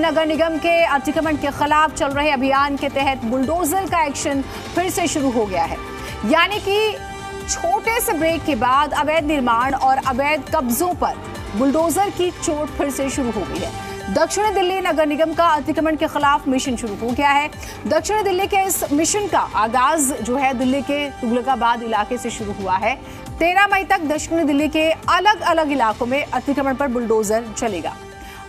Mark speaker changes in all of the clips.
Speaker 1: नगर निगम के अतिक्रमण के खिलाफ चल रहे अभियान के तहत बुलडोजर का एक्शन फिर से शुरू हो गया है। यानी कि छोटे से ब्रेक के बाद अवैध निर्माण और अवैध कब्जों पर बुलडोजर की चोट फिर से शुरू हो गई है। दक्षिणी दिल्ली नगर निगम का अतिक्रमण के खिलाफ मिशन शुरू हो गया है। दक्षिणी दिल्ली के इस मिशन का आगाज जो है दिल्ली के तुगलकाबाद इलाके से शुरू हुआ है। 13 मई तक दक्षिणी दिल्ली के अलग अलग इलाकों में अतिक्रमण पर बुलडोजर चलेगा।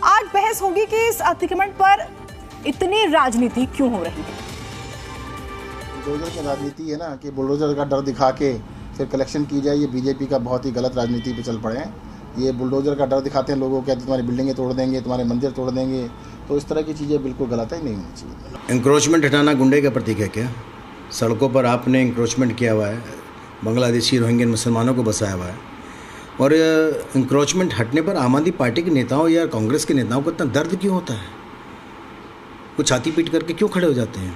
Speaker 1: आज बहस होगी कि इस अतिक्रमण पर इतनी राजनीति क्यों हो रही है।
Speaker 2: बुलडोजर की राजनीति है ना कि बुलडोजर का डर दिखा के फिर कलेक्शन की जाए, ये बीजेपी का बहुत ही गलत राजनीति पे चल पड़े हैं। ये बुलडोजर का डर दिखाते हैं लोगों को, तुम्हारी बिल्डिंगें तोड़ देंगे, तुम्हारे मंदिर तोड़ देंगे, तो इस तरह की चीज़ें बिल्कुल गलत है, नहीं होनी चाहिए।
Speaker 3: इंक्रोचमेंट हटाना गुंडे का प्रतीक है क्या? सड़कों पर आपने इंक्रोचमेंट किया हुआ है, बांग्लादेशी रोहिंग्यन मुसलमानों को बसाया हुआ है, और इंक्रोचमेंट हटने पर आम आदमी पार्टी के नेताओं या कांग्रेस के नेताओं को इतना दर्द क्यों होता है? वो छाती पीट करके क्यों खड़े हो जाते हैं?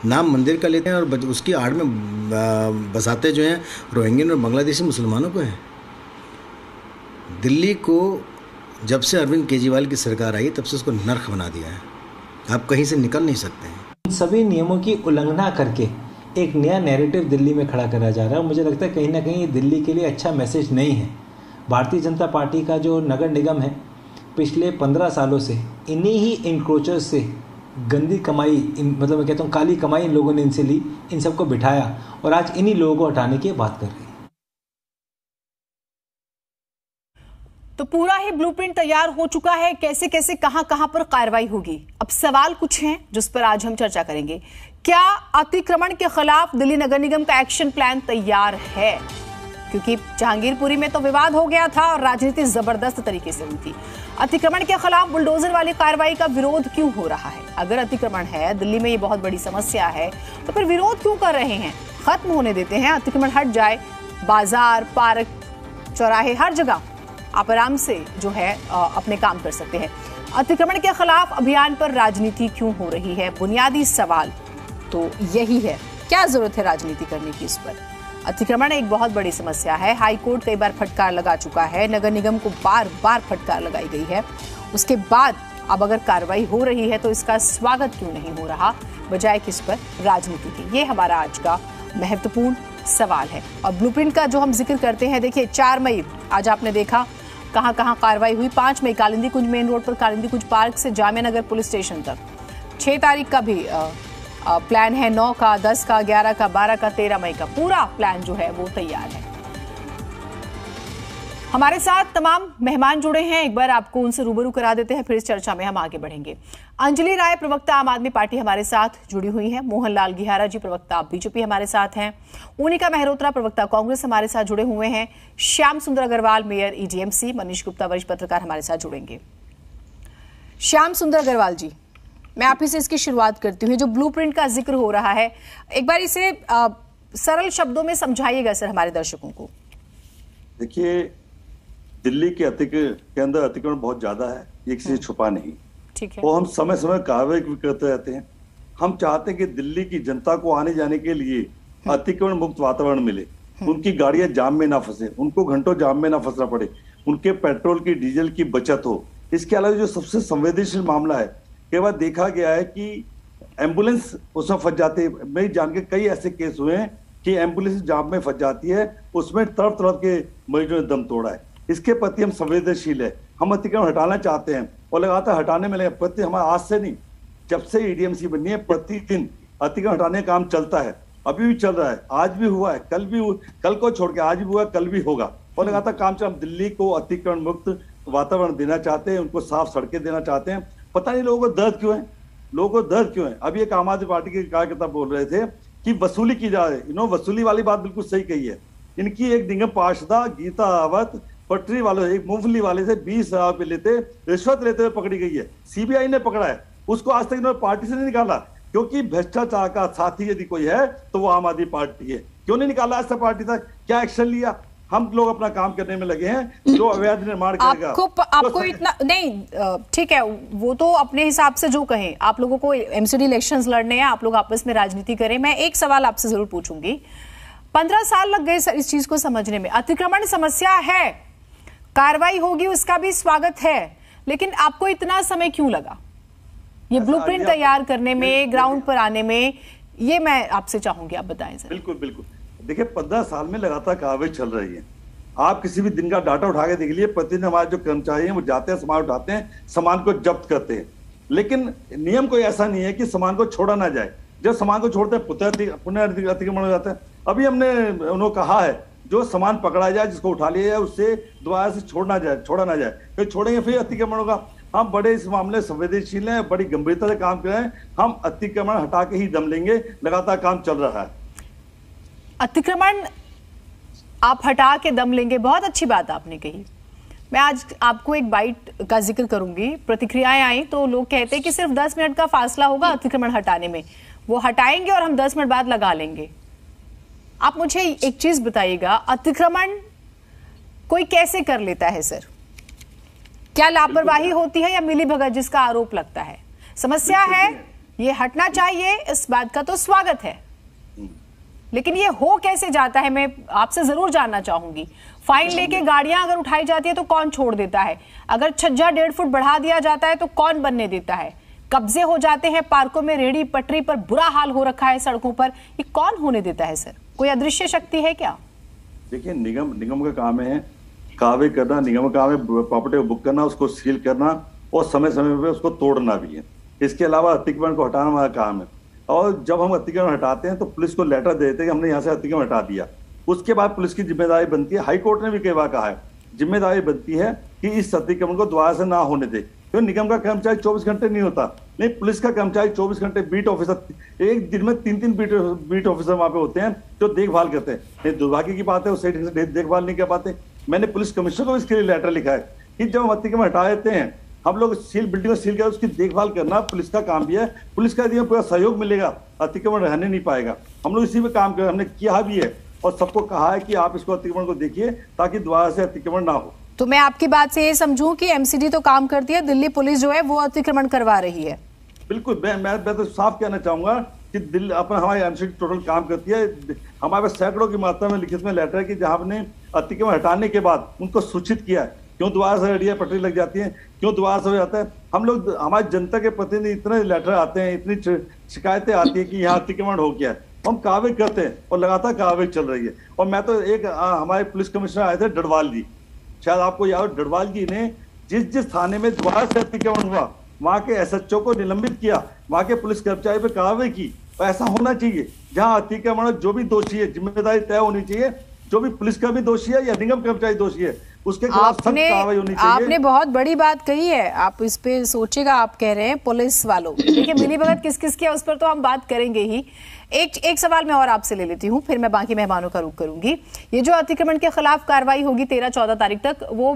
Speaker 3: नाम मंदिर का लेते हैं और उसकी आड़ में बसाते जो हैं रोहिंग्यन और बांग्लादेशी मुसलमानों को हैं। दिल्ली को जब से अरविंद केजरीवाल की सरकार आई तब से उसको नर्क बना दिया है। आप कहीं से निकल नहीं सकते हैं।
Speaker 4: सभी नियमों की उल्लंघना करके एक नया नैरेटिव दिल्ली में खड़ा करा जा रहा है। मुझे लगता है कहीं ना कहीं दिल्ली के लिए अच्छा मैसेज नहीं है। भारतीय जनता पार्टी का जो नगर निगम है पिछले 15 सालों से इन्हीं ही इंक्रोचर्स से गंदी कमाई, मतलब मैं कहता हूँ काली कमाई इन लोगों ने इनसे ली, इन सबको बिठाया और आज इन्हीं लोगों को हटाने की बात कर रहे हैं।
Speaker 1: तो पूरा ही ब्लूप्रिंट तैयार हो चुका है, कैसे कैसे कहां पर कार्रवाई होगी। अब सवाल कुछ हैं जिस पर आज हम चर्चा करेंगे। क्या अतिक्रमण के खिलाफ दिल्ली नगर निगम का एक्शन प्लान तैयार है? क्योंकि जहांगीरपुरी में तो विवाद हो गया था और राजनीति जबरदस्त तरीके से हुई थी। अतिक्रमण के खिलाफ बुलडोजर वाली कार्रवाई का विरोध क्यों हो रहा है? अगर अतिक्रमण है, दिल्ली में ये बहुत बड़ी समस्या है, तो फिर विरोध क्यों कर रहे हैं? खत्म होने देते हैं, अतिक्रमण हट जाए। बाजार, पार्क, चौराहे, हर जगह आप आराम से जो है अपने काम कर सकते हैं। अतिक्रमण के खिलाफ अभियान पर राजनीति क्यों हो रही है? बुनियादी सवाल तो यही है। क्या जरूरत है राजनीति करने की इस पर? अतिक्रमण एक बहुत बड़ी समस्या है। हाई कोर्ट कई बार फटकार लगा चुका है, नगर निगम को बार बार फटकार लगाई गई है। उसके बाद अब अगर कार्रवाई हो रही है तो इसका स्वागत क्यों नहीं हो रहा, बजाय किस पर राजनीति की? ये हमारा आज का महत्वपूर्ण सवाल है। और ब्लूप्रिंट का जो हम जिक्र करते हैं, देखिए 4 मई आज आपने देखा कहां कहां कार्रवाई हुई। 5 मई कालिंदी कुंज मेन रोड पर कालिंदी कुंज पार्क से जामिया नगर पुलिस स्टेशन तक। 6 तारीख का भी प्लान है, 9 का, 10 का, 11 का, 12 का, 13 मई का पूरा प्लान जो है वो तैयार है। हमारे साथ तमाम मेहमान जुड़े हैं, एक बार आपको उनसे रूबरू करा देते हैं, फिर इस चर्चा में हम आगे बढ़ेंगे। अंजलि राय प्रवक्ता आम आदमी पार्टी हमारे साथ जुड़ी हुई हैं। मोहनलाल गिहारा जी प्रवक्ता बीजेपी हमारे साथ हैं। ऊनिका मेहरोत्रा प्रवक्ता कांग्रेस हमारे साथ जुड़े हुए हैं। श्याम सुंदर अग्रवाल मेयर ईडीएमसी, मनीष गुप्ता वरिष्ठ पत्रकार हमारे साथ जुड़ेंगे। श्याम सुंदर अग्रवाल जी, मैं आप ही से इसकी शुरुआत करती हूँ। जो ब्लूप्रिंट का जिक्र हो रहा है, एक बार इसे सरल शब्दों में समझाइएगा सर हमारे दर्शकों को।
Speaker 5: देखिए, दिल्ली के अंदर अतिक्रमण बहुत ज्यादा है, ये किसी से छुपा नहीं।
Speaker 1: ठीक है।
Speaker 5: वो हम समय समय कार्रवाई भी करते रहते हैं। हम चाहते हैं कि दिल्ली की जनता को आने जाने के लिए अतिक्रमण मुक्त वातावरण मिले, उनकी गाड़ियां जाम में ना फंसे, उनको घंटों जाम में ना फंसना पड़े, उनके पेट्रोल की, डीजल की बचत हो। इसके अलावा जो सबसे संवेदनशील मामला है, कई बार देखा गया है कि एम्बुलेंस उसमें फंस जाती है। मेरी जान के कई ऐसे केस हुए हैं कि एम्बुलेंस जाम में फंस जाती है, उसमें तड़प तड़प के मरीजों ने दम तोड़ा है। इसके प्रति हम संवेदनशील है, हम अतिक्रमण हटाना चाहते हैं और लगातार हटाने में लगे। प्रति हमारा आज से नहीं, जब से ईडीएमसी बनी है प्रतिदिन अतिक्रमण हटाने का काम चलता है, अभी भी चल रहा है, आज भी हुआ है, कल को छोड़ के आज भी हुआ, कल भी होगा और लगातार काम चल। दिल्ली को अतिक्रमण मुक्त वातावरण देना चाहते हैं, उनको साफ सड़कें देना चाहते हैं। पता नहीं लोगों को दर्द क्यों है, लोगों को दर्द क्यों है। अभी एक आम आदमी पार्टी के कार्यकर्ता बोल रहे थे कि वसूली की जा रही है। वसूली वाली बात बिल्कुल सही कही है। इनकी एक निगम पार्षदा गीता रावत पटरी वाले, एक मूंगफली वाले से 20,000 रुपए लेते रिश्वत लेते हुए पकड़ी गई है। सीबीआई ने पकड़ा है उसको, आज तक इन्होंने पार्टी से नहीं निकाला, क्योंकि भ्रष्टाचार का साथी यदि कोई है तो वो आम आदमी पार्टी है। क्यों नहीं निकाला आज तक पार्टी तक? क्या एक्शन लिया? हम लोग अपना काम करने में लगे हैं। जो अवैध निर्माण करेगा
Speaker 1: आपको इतना नहीं, ठीक है, वो तो अपने हिसाब से जो कहें। आप लोगों को एमसीडी इलेक्शंस लड़ने हैं, आप लोग आपस में राजनीति करें। मैं एक सवाल आपसे जरूर पूछूंगी। 15 साल लग गए सर इस चीज को समझने में। अतिक्रमण समस्या है, कार्रवाई होगी, उसका भी स्वागत है, लेकिन आपको इतना समय क्यों लगा? ये ब्लूप्रिंट तैयार करने में, ग्राउंड पर आने में, ये मैं आपसे चाहूंगी, आप बताएं सर।
Speaker 5: बिल्कुल बिल्कुल। देखिए 15 साल में लगातार कार्रवाई चल रही है। आप किसी भी दिन का डाटा उठा के देख लीजिए, प्रतिदिन हमारे जो कर्मचारी हैं वो जाते हैं, सामान उठाते हैं, सामान को जब्त करते हैं। लेकिन नियम कोई ऐसा नहीं है कि सामान को छोड़ा ना जाए। जब सामान को छोड़ते हैं पुनः अतिक्रमण हो जाता है। अभी हमने उन्होंने कहा है जो सामान पकड़ा जाए, जिसको उठा लिया जाए, उससे दोबारा से छोड़ा ना जाए। फिर छोड़ेंगे फिर अतिक्रमण होगा। हम बड़े इस मामले संवेदनशील हैं, बड़ी गंभीरता से काम कर रहे हैं। हम अतिक्रमण हटा के ही दम लेंगे। लगातार काम चल रहा है।
Speaker 1: अतिक्रमण आप हटा के दम लेंगे, बहुत अच्छी बात आपने कही। मैं आज आपको एक बाइट का जिक्र करूंगी। प्रतिक्रियाएं आई तो लोग कहते हैं कि सिर्फ 10 मिनट का फासला होगा अतिक्रमण हटाने में, वो हटाएंगे और हम 10 मिनट बाद लगा लेंगे। आप मुझे एक चीज बताइएगा, अतिक्रमण कोई कैसे कर लेता है सर? क्या लापरवाही होती है या मिलीभगत जिसका आरोप लगता है? समस्या है, ये हटना चाहिए, इस बात का तो स्वागत है, लेकिन ये हो कैसे जाता है मैं आपसे जरूर जानना चाहूंगी। फाइन लेके गाड़ियां अगर उठाई जाती है तो कौन छोड़ देता है? अगर छज्जा 1.5 फुट बढ़ा दिया जाता है तो कौन बनने देता है? कब्जे हो जाते हैं पार्कों में, रेहड़ी पटरी पर बुरा हाल हो रखा है सड़कों पर, ये कौन होने देता है सर? कोई अदृश्य शक्ति है क्या?
Speaker 5: देखिए निगम का काम है कार्रवाई करना, निगम का काम है प्रॉपर्टी को बुक करना, उसको सील करना और समय समय पे उसको तोड़ना भी है। इसके अलावा अतिक्रमण को हटाना हमारा काम है। और जब हम अतिक्रमण हटाते हैं तो पुलिस को लेटर दे देते हैं कि हमने यहाँ से अतिक्रमण हटा दिया। उसके बाद पुलिस की जिम्मेदारी बनती है, हाई कोर्ट ने भी कई बार कहा है, जिम्मेदारी बनती है कि इस अतिक्रमण को दोबारा से ना होने दे। तो निगम का कर्मचारी 24 घंटे नहीं होता, नहीं पुलिस का कर्मचारी 24 घंटे, बीट ऑफिसर, एक दिन में 3 बीट ऑफिसर वहां पे होते हैं जो देखभाल करते हैं। नहीं, दुर्भाग्य की बात है वो सही ढंग से देखभाल नहीं कर पाते। मैंने पुलिस कमिश्नर को इसके लिए लेटर लिखा है कि जब हम अतिक्रमण हटा देते हैं, हम लोग बिल्डिंग को सील कर उसकी देखभाल करना पुलिस का काम भी है। पुलिस का पूरा सहयोग मिलेगा, अतिक्रमण रहने नहीं पाएगा। हम लोग इसी पे काम कर, हमने किया भी है और सबको कहा है कि आप इसको अतिक्रमण को देखिए ताकि दोबारा से अतिक्रमण ना हो।
Speaker 1: तो मैं आपकी बात से ये समझूं कि एमसीडी तो काम करती है, दिल्ली पुलिस जो है वो अतिक्रमण करवा रही है?
Speaker 5: बिल्कुल, मैं तो साफ कहना चाहूंगा कि दिल्ली अपना हमारी एमसीडी टोटल काम करती है। हमारे पास सैकड़ों की मात्रा में लिखित में लेटर है कि जहां हमने अतिक्रमण हटाने के बाद उनको सूचित किया है, क्यों दोबारा से रेडिया पटरी लग जाती है, क्यों दोबारा से हो जाता है। हम लोग हमारी जनता के प्रतिनिधि इतने लेटर आते हैं, इतनी शिकायतें आती है कि यहाँ अतिक्रमण हो गया है, हम कार्रवाई करते हैं और लगातार कार्रवाई चल रही है। और मैं तो एक हमारे पुलिस कमिश्नर आए थे डडवाल जी, शायद आपको याद, डडवाल जी ने जिस थाने में दोबारा से अतिक्रमण हुआ वहां के एसएचओ को निलंबित किया, वहां के पुलिस कर्मचारी पर कार्रवाई की। और ऐसा होना चाहिए, जहां अतिक्रमण जो भी दोषी है जिम्मेदारी तय होनी चाहिए, जो भी पुलिस का भी दोषी है या निगम कर्मचारी दोषी है उसके खिलाफ सख्त कार्रवाई होनी चाहिए।
Speaker 1: आपने बहुत बड़ी बात कही है, आप इस पे सोचेगा। आप कह रहे हैं पुलिस वालों, देखिए मिलीभगत किस किस की है उस पर तो हम बात करेंगे ही। एक सवाल मैं और आपसे ले लेती हूँ, फिर मैं बाकी मेहमानों का रुख करूंगी। ये जो अतिक्रमण के खिलाफ कार्रवाई होगी 13-14 तारीख तक, वो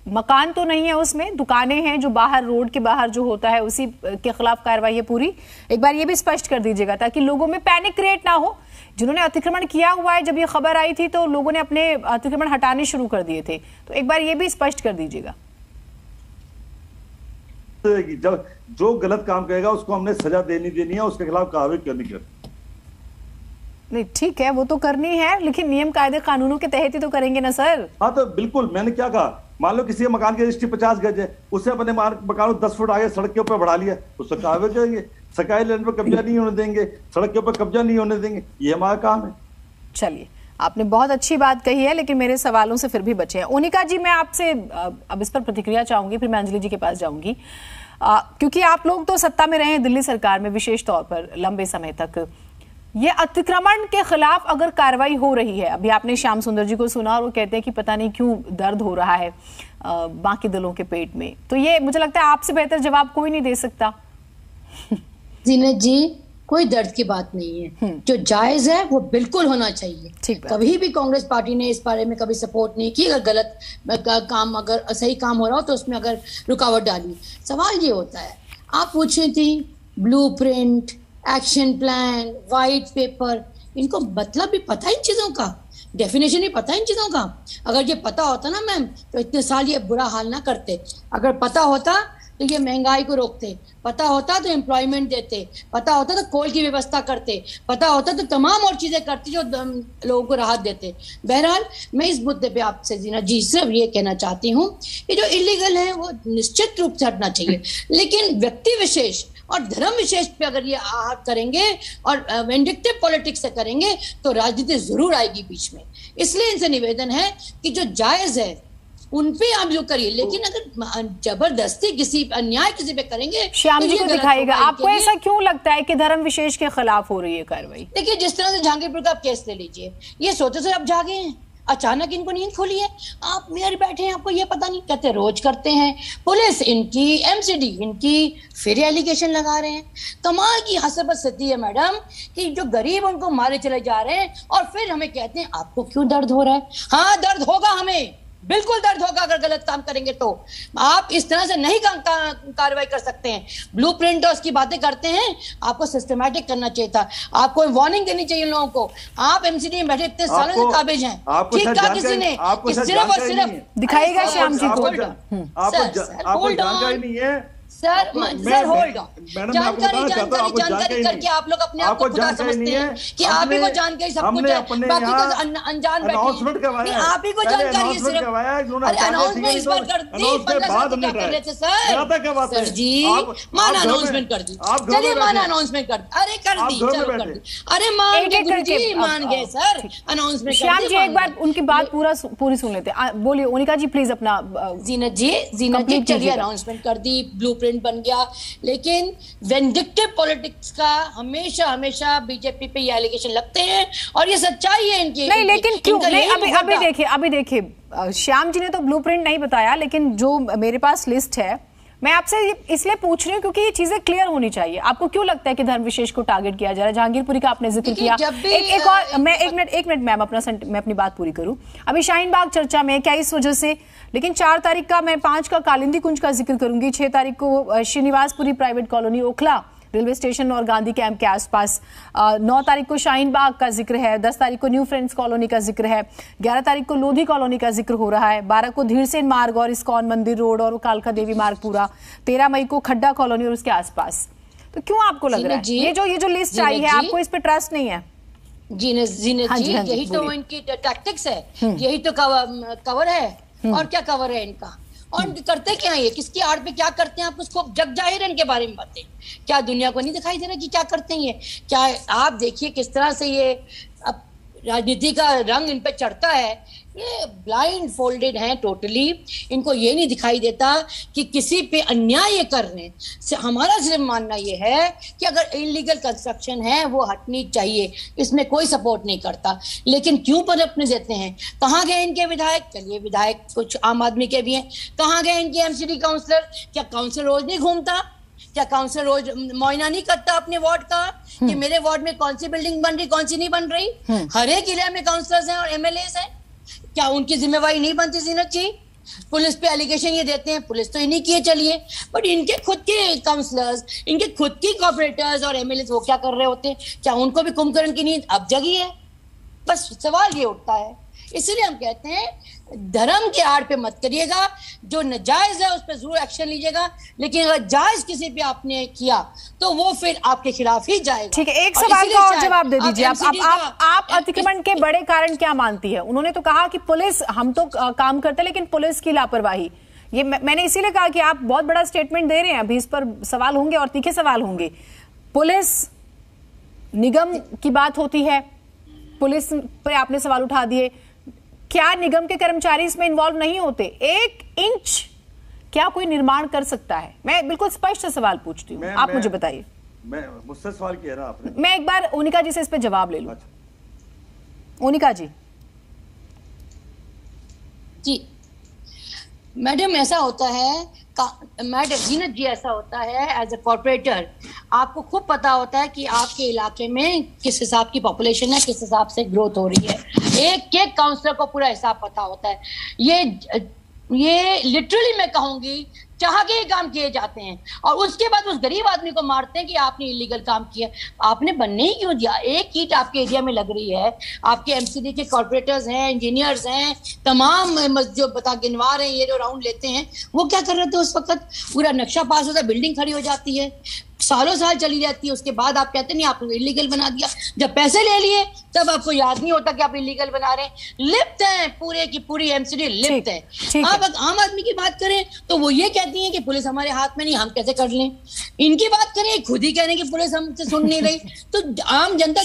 Speaker 1: मकान तो नहीं है, उसमें दुकानें हैं जो बाहर, रोड के बाहर जो होता है उसी के खिलाफ कार्रवाई है पूरी। एक बार ये भी स्पष्ट कर दीजिएगा ताकि लोगों में पैनिक क्रिएट ना हो। जिन्होंने अतिक्रमण किया हुआ है, जब ये खबर आई थी तो लोगों ने अपने अतिक्रमण हटाने शुरू कर दिए थे, तो एक बार ये भी स्पष्ट कर दीजिएगा।
Speaker 5: जब जो गलत काम करेगा उसको हमने सजा देनी है, उसके खिलाफ कार्रवाई करनी
Speaker 1: नहीं, ठीक है, वो तो करनी है, लेकिन नियम कायदे कानूनों के तहत ही तो करेंगे ना सर।
Speaker 5: हाँ तो बिल्कुल, मैंने क्या कहा, मान लो किसी मकान की रजिस्ट्री 50 गज है, उससे अपने मकान को 10 फुट आगे सड़क के ऊपर बढ़ा लिया, उससे कार्रवाई करेंगे। सरकारी लैंड पर कब्जा नहीं होने देंगे, सड़क के ऊपर कब्जा नहीं होने देंगे, ये हमारा काम है।
Speaker 1: चलिए, आपने बहुत अच्छी बात कही है, लेकिन मेरे सवालों से फिर भी बचे हैं। ओनिका जी, मैं आपसे अब इस पर प्रतिक्रिया चाहूंगी, फिर मैं अंजलि जी के पास जाऊंगी, क्योंकि आप लोग तो सत्ता में रहे हैं दिल्ली सरकार में विशेष तौर पर लंबे समय तक। ये अतिक्रमण के खिलाफ अगर कार्रवाई हो रही है, अभी आपने श्याम सुंदर जी को सुना और वो कहते हैं कि पता नहीं क्यों दर्द हो रहा है बाकी दलों के पेट में, तो ये मुझे लगता है आपसे बेहतर जवाब कोई नहीं दे सकता।
Speaker 6: जीनत जी, कोई दर्द की बात नहीं है, जो जायज है वो बिल्कुल होना चाहिए। कभी भी कांग्रेस पार्टी ने इस बारे में कभी सपोर्ट नहीं की। अगर गलत काम, अगर सही काम हो रहा हो तो उसमें अगर रुकावट डाली। सवाल ये होता है, आप पूछ रही थी blueprint, action plan, white paper, इनको मतलब भी पता है इन चीजों का, डेफिनेशन भी पता है इन चीजों का। अगर ये पता होता ना मैम, तो इतने साल ये बुरा हाल ना करते। अगर पता होता तो ये महंगाई को रोकते, पता होता तो एम्प्लॉयमेंट देते, पता होता तो कोल की व्यवस्था करते, पता होता तो तमाम और चीजें करते जो लोगों को राहत देते। बहरहाल मैं इस मुद्दे पे आपसे जीना जी सिर्फ ये कहना चाहती हूँ कि जो इलीगल है वो निश्चित रूप से हटना चाहिए, लेकिन व्यक्ति विशेष और धर्म विशेष पे अगर ये आहत करेंगे और वेंडिक्टिव पॉलिटिक्स से करेंगे तो राजनीति जरूर आएगी बीच में। इसलिए इनसे निवेदन है कि जो जायज है उन पे आप जो करिए, लेकिन अगर जबरदस्ती किसी अन्याय किसी पे करेंगे,
Speaker 1: श्याम जी को दिखाएगा। आपको ऐसा क्यों लगता है कि धर्म विशेष के खिलाफ हो रही है कार्रवाई?
Speaker 6: देखिए, जिस तरह से जहांगीरपुर का आप केस ले लीजिए, ये सोते से अब जागे हैं, अचानक इनको नींद खुली है, आप मेयर बैठे हैं, आपको ये पता नहीं, कहते रोज करते हैं, पुलिस इनकी, एमसीडी इनकी, फिर एलिगेशन लगा रहे हैं। कमाल की हसरत स्थिति है मैडम कि जो गरीब उनको मारे चले जा रहे हैं और फिर हमें कहते हैं आपको क्यों दर्द हो रहा है। हाँ, दर्द होगा, हमें बिल्कुल दर्द होगा अगर गलत काम करेंगे तो। आप इस तरह से नहीं कार्रवाई कर सकते हैं। ब्लूप्रिंट और उसकी बातें करते हैं, आपको सिस्टमैटिक करना चाहिए था, आपको वार्निंग देनी चाहिए लोगों को। आप एमसीडी में बैठे इतने सालों से काबिज हैं, ठीक कहा किसी ने कि सिर्फ और सिर्फ
Speaker 1: दिखाएगा श्याम जी को।
Speaker 5: आपको जानकारी नहीं है
Speaker 6: सर, होल्ड ऑन, जानकारी करके आप लोग अपने आप को खुदा समझते हैं कि आप ही को जानकारी सब कुछ है, बाकी तो अनजान बैठे हैं। आप ही को जानकारी है सिर्फ। अरे अनाउंसमेंट इस बार कर दी, 15 साल क्या कर रहे थे सर जी? माना अनाउंसमेंट कर दी, चलिए माना अनाउंसमेंट कर दी, अरे कर दी, चलो कर दी, अरे मान गए गुरुजी, मान गए सर, अनाउंसमेंट।
Speaker 1: श्याम जी एक बार उनकी बात पूरी सुन लेते हैं। बोलिए ओनिका जी प्लीज अपना।
Speaker 6: जीनत जी चलिए अनाउंसमेंट कर दी, ब्लूप्रिंट बन गया, लेकिन वेंडिक्टिव पॉलिटिक्स का हमेशा बीजेपी पे ये एलिगेशन लगते हैं और ये सच्चाई है इनकी।
Speaker 1: नहीं, लेकिन क्यों नहीं? अभी देखिए श्याम जी ने तो ब्लूप्रिंट नहीं बताया, लेकिन जो मेरे पास लिस्ट है, मैं आपसे इसलिए पूछ रही हूँ क्योंकि ये चीजें क्लियर होनी चाहिए। आपको क्यों लगता है कि धर्म विशेष को टारगेट किया जा रहा है? जहांगीरपुरी का आपने जिक्र किया, एक और मैं एक मिनट मैम मैं अपनी बात पूरी करूं। अभी शाहीन बाग चर्चा में क्या इस वजह से, लेकिन 4 तारीख का मैं 5 का कालिंदी कुंज का जिक्र करूंगी, 6 तारीख को Srinivaspuri private colony Okhla railway station और गांधी कैंप के आसपास, 9 तारीख को शाहीन बाग का जिक्र है, 10 तारीख को न्यू फ्रेंड्स कॉलोनी का जिक्र है, 11 तारीख को लोधी कॉलोनी का जिक्र हो रहा है, 12 को धीरसेन मार्ग और इस्कॉन मंदिर रोड और कालका देवी मार्ग पूरा, 13 मई को खड्डा कॉलोनी और उसके आसपास। तो क्यों आपको लग रहा है ये जो लिस्ट आई है, आपको इस पर ट्रस्ट नहीं है?
Speaker 6: जीनत जी, यही तो इनकी टैक्टिक्स है, यही तो कवर है, और क्या कवर है इनका, और करते क्या ये, किसकी आड़ पे क्या करते हैं, आप उसको जग जाहिर है इनके बारे में बातें। क्या दुनिया को नहीं दिखाई दे रहा कि क्या करते हैं ये? क्या आप देखिए किस तरह से ये अब राजनीति का रंग इन पे चढ़ता है। ये ब्लाइंड फोल्डेड हैं टोटली, इनको ये नहीं दिखाई देता कि किसी पे अन्याय कर रहे हैं। हमारा सिर्फ मानना ये है कि अगर इलीगल कंस्ट्रक्शन है वो हटनी चाहिए, इसमें कोई सपोर्ट नहीं करता, लेकिन क्यों पनपने देते हैं? कहाँ गए इनके विधायक? चलिए विधायक कुछ आम आदमी के भी हैं, कहाँ गए इनके एमसीडी काउंसलर? क्या काउंसलर रोज नहीं घूमता? क्या काउंसलर रोज मुआयना नहीं करता अपने वार्ड का कि मेरे वार्ड में कौन सी बिल्डिंग बन रही, कौन सी नहीं बन रही? हर एक जिले में काउंसलर्स हैं और एमएलए हैं, क्या उनकी जिम्मेवारी नहीं बनती जीनत जी? पुलिस पे एलिगेशन ये देते हैं, पुलिस तो इन्हीं की चलिए, बट इनके खुद के काउंसलर्स, इनके खुद की कॉर्पोरेटर्स और एमएलए वो क्या कर रहे होते हैं? क्या उनको भी कुंभकर्ण की नींद अब जगी है? बस सवाल ये उठता है। इसलिए हम कहते हैं धर्म के आड़ पे मत करिएगा, जो नाजायज है उस पर जरूर एक्शन लीजिएगा, लेकिन अगर जायज किसी पे आपने किया तो वो फिर आपके खिलाफ ही जाएगा।
Speaker 1: ठीक है, एक सवाल का और जवाब दे दीजिए। आप अतिक्रमण के बड़े कारण क्या मानती है? उन्होंने तो कहा कि पुलिस, हम तो काम करते हैं लेकिन पुलिस की लापरवाही। ये मैंने इसीलिए कहा कि आप बहुत बड़ा स्टेटमेंट दे रहे हैं, अभी इस पर सवाल होंगे और तीखे सवाल होंगे। पुलिस निगम की बात होती है, पुलिस पर आपने सवाल उठा दिए, क्या निगम के कर्मचारी इसमें इन्वॉल्व नहीं होते? 1 इंच क्या कोई निर्माण कर सकता है? मैं बिल्कुल स्पष्ट सवाल पूछती हूँ, आप मुझे बताइए।
Speaker 5: मुझसे सवाल किया ना आपने,
Speaker 1: मैं एक बार ओनिका जी से इस पे जवाब ले लूं। ओनिका जी।
Speaker 6: जी मैडम, ऐसा होता है मैडम जीनत जी, ऐसा होता है एज ए कॉर्पोरेटर आपको खूब पता होता है कि आपके इलाके में किस हिसाब की पॉपुलेशन है, किस हिसाब से ग्रोथ हो रही है। एक काउंसलर को पूरा हिसाब पता होता है। ये लिटरली मैं कहूंगी चाह के ये काम किए जाते हैं, और उसके बाद उस गरीब आदमी को मारते हैं कि आपने इलीगल काम किया। आपने बनने ही क्यों दिया? एक ईंट आपके एरिया में लग रही है, आपके एमसीडी के कॉर्पोरेटर्स हैं, इंजीनियर्स हैं, तमाम जो गिनवा रहे हैं, ये जो राउंड लेते हैं, वो क्या कर रहे थे उस वक्त? पूरा नक्शा पास होता है, बिल्डिंग खड़ी हो जाती है, सालों साल चली जाती है, उसके बाद आप कहते नहीं आपने इलीगल बना दिया। जब पैसे ले लिए तब आपको याद नहीं होता कि आप इलीगल बना रहे हैं। लिप्त है, पूरे की पूरी एमसीडी लिप्त है। आप आम आदमी की बात करें तो वो ये कहती है कि पुलिस हमारे हाथ में नहीं, हम कैसे कर लें। इनकी बात करें, खुद ही कह रहे हैं कि पुलिस हमसे सुन नहीं रही, तो आम जनता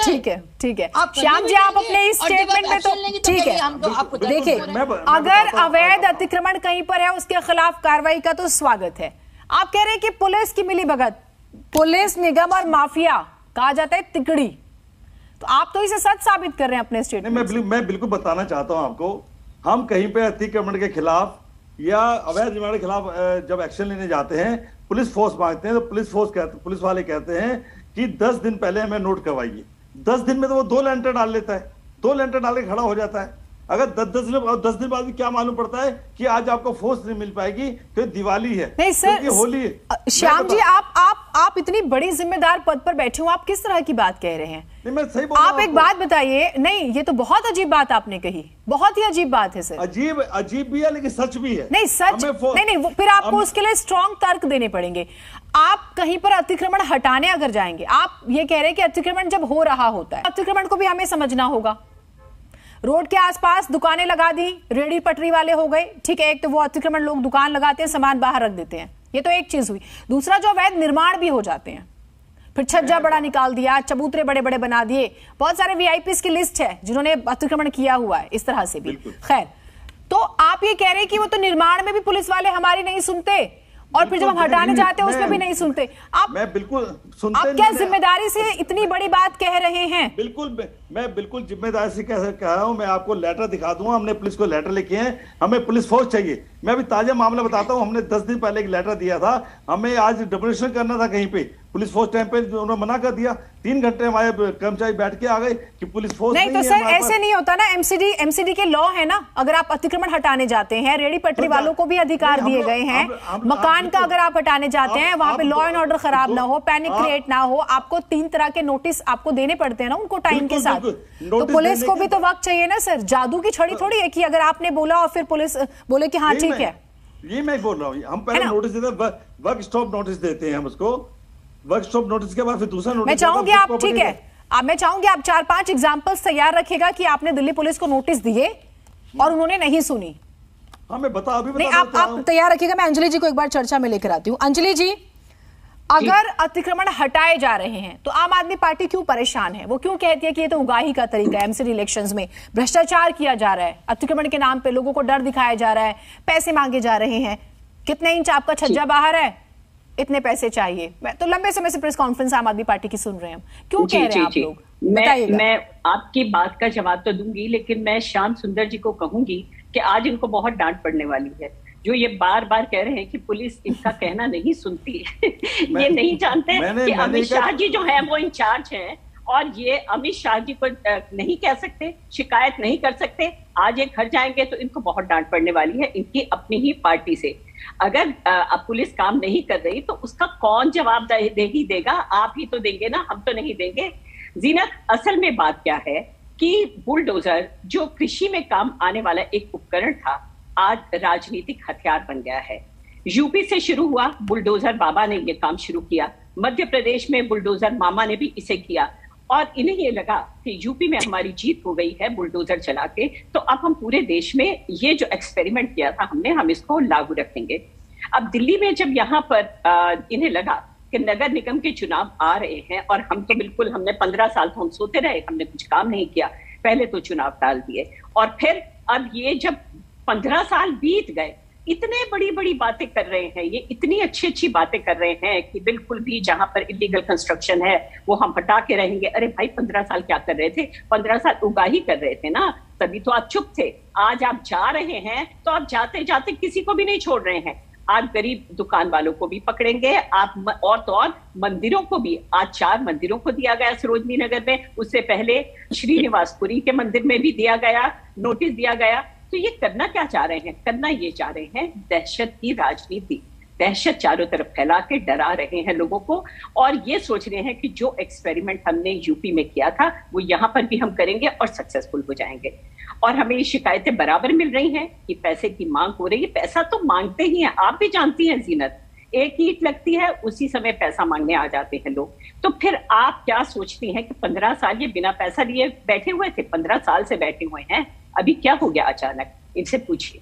Speaker 1: ठीक है, ठीक है श्याम जी, आप अपने इस स्टेटमेंट में तो ठीक है, देखिए अगर अवैध अतिक्रमण कहीं पर है उसके खिलाफ कार्रवाई का तो स्वागत है। आप कह रहे हैं कि पुलिस की मिलीभगत, पुलिस निगम और माफिया, कहा जाता है तिकड़ी, तो आप तो इसे सच साबित कर रहे हैं अपने स्टेटमेंट।
Speaker 5: मैं बिल्कुल बताना चाहता हूं आपको, हम कहीं पे अतिक्रमण के खिलाफ या अवैध निर्माण के खिलाफ जब एक्शन लेने जाते हैं, पुलिस फोर्स मांगते हैं, तो पुलिस वाले कहते हैं कि 10 दिन पहले हमें नोट करवाइए। 10 दिन में तो वो 2 लेंटर डाल लेता है, 2 लेंटर डाल के खड़ा हो जाता है। अगर 10 दिन बाद भी क्या मालूम पड़ता है कि आज आपको फोर्स नहीं मिल पाएगी, तो दिवाली है,
Speaker 1: नहीं सर,
Speaker 5: होली है।
Speaker 1: श्याम जी, आप इतनी बड़ी जिम्मेदार पद पर बैठे हो, आप किस तरह की बात कह रहे हैं?
Speaker 5: नहीं, मैं सही बोल
Speaker 1: आप एक बात बताइए। नहीं, ये तो बहुत अजीब बात आपने कही, बहुत ही अजीब बात है सर।
Speaker 5: अजीब भी है लेकिन सच भी है।
Speaker 1: नहीं सच नहीं, फिर आपको उसके लिए स्ट्रॉन्ग तर्क देने पड़ेंगे। आप कहीं पर अतिक्रमण हटाने अगर जाएंगे, आप ये कह रहे हैं कि अतिक्रमण जब हो रहा होता है, अतिक्रमण को भी हमें समझना होगा। रोड के आसपास दुकानें लगा दी, रेडी पटरी वाले हो गए, ठीक है, एक तो वो अतिक्रमण, लोग दुकान लगाते हैं, सामान बाहर रख देते हैं, ये तो एक चीज हुई। दूसरा, जो अवैध निर्माण भी हो जाते हैं, फिर छज्जा बड़ा निकाल दिया, चबूतरे बड़े बड़े बना दिए, बहुत सारे वीआईपीज की लिस्ट है जिन्होंने अतिक्रमण किया हुआ है इस तरह से भी। खैर, तो आप ये कह रहे हैं कि वो तो निर्माण में भी पुलिस वाले हमारी नहीं सुनते, और फिर जब हम हटाने जाते हैं उसमें भी नहीं सुनते।
Speaker 5: मैं बिल्कुल सुनते,
Speaker 1: आप क्या जिम्मेदारी से इतनी बड़ी बात कह रहे हैं?
Speaker 5: बिल्कुल, मैं बिल्कुल जिम्मेदारी से कह रहा हूं। मैं आपको लेटर दिखा दूंगा, हमने पुलिस को लेटर लिखे हैं, हमें पुलिस फोर्स चाहिए। मैं अभी ताजा मामला बताता हूं, हमने 10 दिन पहले एक लेटर दिया था, हमें आज डेमोनेशन करना था कहीं पे, पुलिस फोर्स टाइम पे उन्होंने मना कर दिया। 3 घंटे हमारे कर्मचारी बैठ के आ गए कि पुलिस फोर्स
Speaker 1: नहीं, तो सर ऐसे नहीं होता ना, एमसीडी के लॉ है ना, अगर आप अतिक्रमण हटाने जाते हैं, रेडी पटरी वालों को भी अधिकार दिए गए हैं। मकान का अगर आप हटाने जाते हैं, वहां पे लॉ एंड ऑर्डर खराब ना हो, पैनिक क्रिएट ना हो, आपको 3 तरह के नोटिस आपको देने पड़ते हैं ना उनको टाइम के साथ। तो पुलिस को भी तो वक्त चाहिए ना सर, जादू की छड़ी थोड़ी है कि अगर आपने बोला और फिर पुलिस बोले कि हाँ ठीक है।
Speaker 5: ये मैं बोल रहा हूँ, हम पहले नोटिस देते हैं, वर्क स्टॉप नोटिस देते हैं हम उसको, वर्क स्टॉप नोटिस के बाद फिर दूसरा नोटिस।
Speaker 1: मैं चाहूंगी आप, ठीक है, मैं चाहूंगी आप 4-5 एग्जांपल्स तैयार रखिएगा कि आपने दिल्ली पुलिस को नोटिस दिए और उन्होंने नहीं सुनी।
Speaker 5: हाँ, मैं बता अभी
Speaker 1: नहीं, आप तैयार रखिएगा। मैं अंजलि जी को एक बार चर्चा में लेकर आती हूँ। अंजलि जी, अगर अतिक्रमण हटाए जा रहे हैं तो आम आदमी पार्टी क्यों परेशान है? वो क्यों कहती है कि ये तो उगाही का तरीका है, एमसीडी इलेक्शंस में भ्रष्टाचार किया जा रहा है, अतिक्रमण के नाम पे लोगों को डर दिखाया जा रहा है, पैसे मांगे जा रहे हैं, कितने इंच आपका छज्जा बाहर है, इतने पैसे चाहिए। मैं तो लंबे समय से प्रेस कॉन्फ्रेंस आम आदमी पार्टी की सुन रहे हैं, क्यों कह रहे हैं आप लोग?
Speaker 7: मैं आपकी बात का जवाब तो दूंगी, लेकिन मैं श्याम सुंदर जी को कहूंगी कि आज इनको बहुत डांट पड़ने वाली है, जो ये बार बार कह रहे हैं कि पुलिस इनका कहना नहीं सुनती है। ये नहीं जानते कि अमित शाह जी जो है वो इंचार्ज हैं, और ये अमित शाह जी को नहीं कह सकते, शिकायत नहीं कर सकते। आज ये घर जाएंगे तो इनको बहुत डांट पड़ने वाली है इनकी अपनी ही पार्टी से। अगर अब पुलिस काम नहीं कर रही तो उसका कौन जवाब देगा? आप ही तो देंगे ना, हम तो नहीं देंगे। जीनत, असल में बात क्या है कि बुलडोजर जो कृषि में काम आने वाला एक उपकरण था, आज राजनीतिक हथियार बन गया है। यूपी से शुरू हुआ, बुलडोजर बाबा ने ये काम शुरू किया, मध्य प्रदेश में बुलडोजर मामा ने भी इसे किया, और इन्हें ये लगा कि यूपी में हमारी जीत हो गई है बुलडोजर चला के, तो अब हम पूरे देश में ये जो एक्सपेरिमेंट किया था हमने, हम इसको लागू रखेंगे। अब दिल्ली में जब यहाँ पर इन्हें लगा कि नगर निगम के चुनाव आ रहे हैं, और हम तो बिल्कुल, हमने 15 साल तो हम सोते रहे, हमने कुछ काम नहीं किया, पहले तो चुनाव टाल दिए, और फिर अब ये जब 15 साल बीत गए, इतने बड़ी बड़ी बातें कर रहे हैं, ये इतनी अच्छी अच्छी बातें कर रहे हैं कि बिल्कुल भी जहां पर इलीगल कंस्ट्रक्शन है वो हम हटा के रहेंगे। अरे भाई, 15 साल क्या कर रहे थे? 15 साल उगाही कर रहे थे ना, तभी तो आप चुप थे। आज आप जा रहे हैं तो आप जाते जाते किसी को भी नहीं छोड़ रहे हैं। आज गरीब दुकान वालों को भी पकड़ेंगे आप, और तो और मंदिरों को भी। आज 4 मंदिरों को दिया गया सरोजनी नगर में, उससे पहले श्रीनिवासपुरी के मंदिर में भी दिया गया, नोटिस दिया गया। तो ये करना क्या चाह रहे हैं? करना ये चाह रहे हैं दहशत की राजनीति, दहशत चारों तरफ फैला के डरा रहे हैं लोगों को, और ये सोच रहे हैं कि जो एक्सपेरिमेंट हमने यूपी में किया था वो यहाँ पर भी हम करेंगे और सक्सेसफुल हो जाएंगे। और हमें ये शिकायतें बराबर मिल रही हैं कि पैसे की मांग हो रही है। पैसा तो मांगते ही हैं, आप भी जानती हैं जीनत, एक ईंट लगती है उसी समय पैसा मांगने आ जाते हैं लोग। तो फिर आप क्या सोचती हैं कि 15 साल ये बिना पैसा लिए बैठे हुए थे? 15 साल से बैठे हुए हैं, अभी क्या हो गया अचानक? इनसे पूछिए।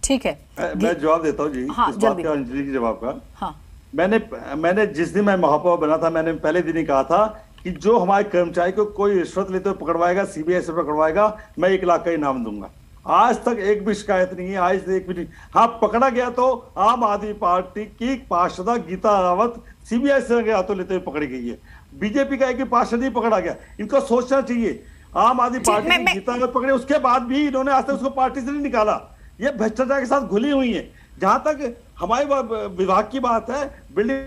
Speaker 1: ठीक है,
Speaker 5: मैं जवाब देता हूँ जी।
Speaker 1: हाँ,
Speaker 5: इस बात का, अंजलि के जवाब का।
Speaker 1: हाँ।
Speaker 5: मैंने जिस दिन मैं महापौर बना था, मैंने पहले दिन ही कहा था कि जो हमारे कर्मचारी को कोई रिश्वत लेते हुए पकड़वाएगा, सीबीआई से पकड़वाएगा, मैं 1 लाख का इनाम दूंगा। आज तक एक भी शिकायत नहीं है, आज तक एक भी नहीं। हाँ, पकड़ा गया तो आम आदमी पार्टी की पार्षदा गीता रावत सीबीआई से हाथों लेते हुए पकड़ी गई है। बीजेपी का एक भी पार्षद नहीं पकड़ा गया। इनको सोचना चाहिए। आम आदमी पार्टी की गीता रावत पकड़े, उसके बाद भी इन्होंने आज तक उसको पार्टी से नहीं निकाला। ये भ्रष्टाचार के साथ घुली हुई है। जहां तक हमारे विभाग की बात है, बिल्डिंग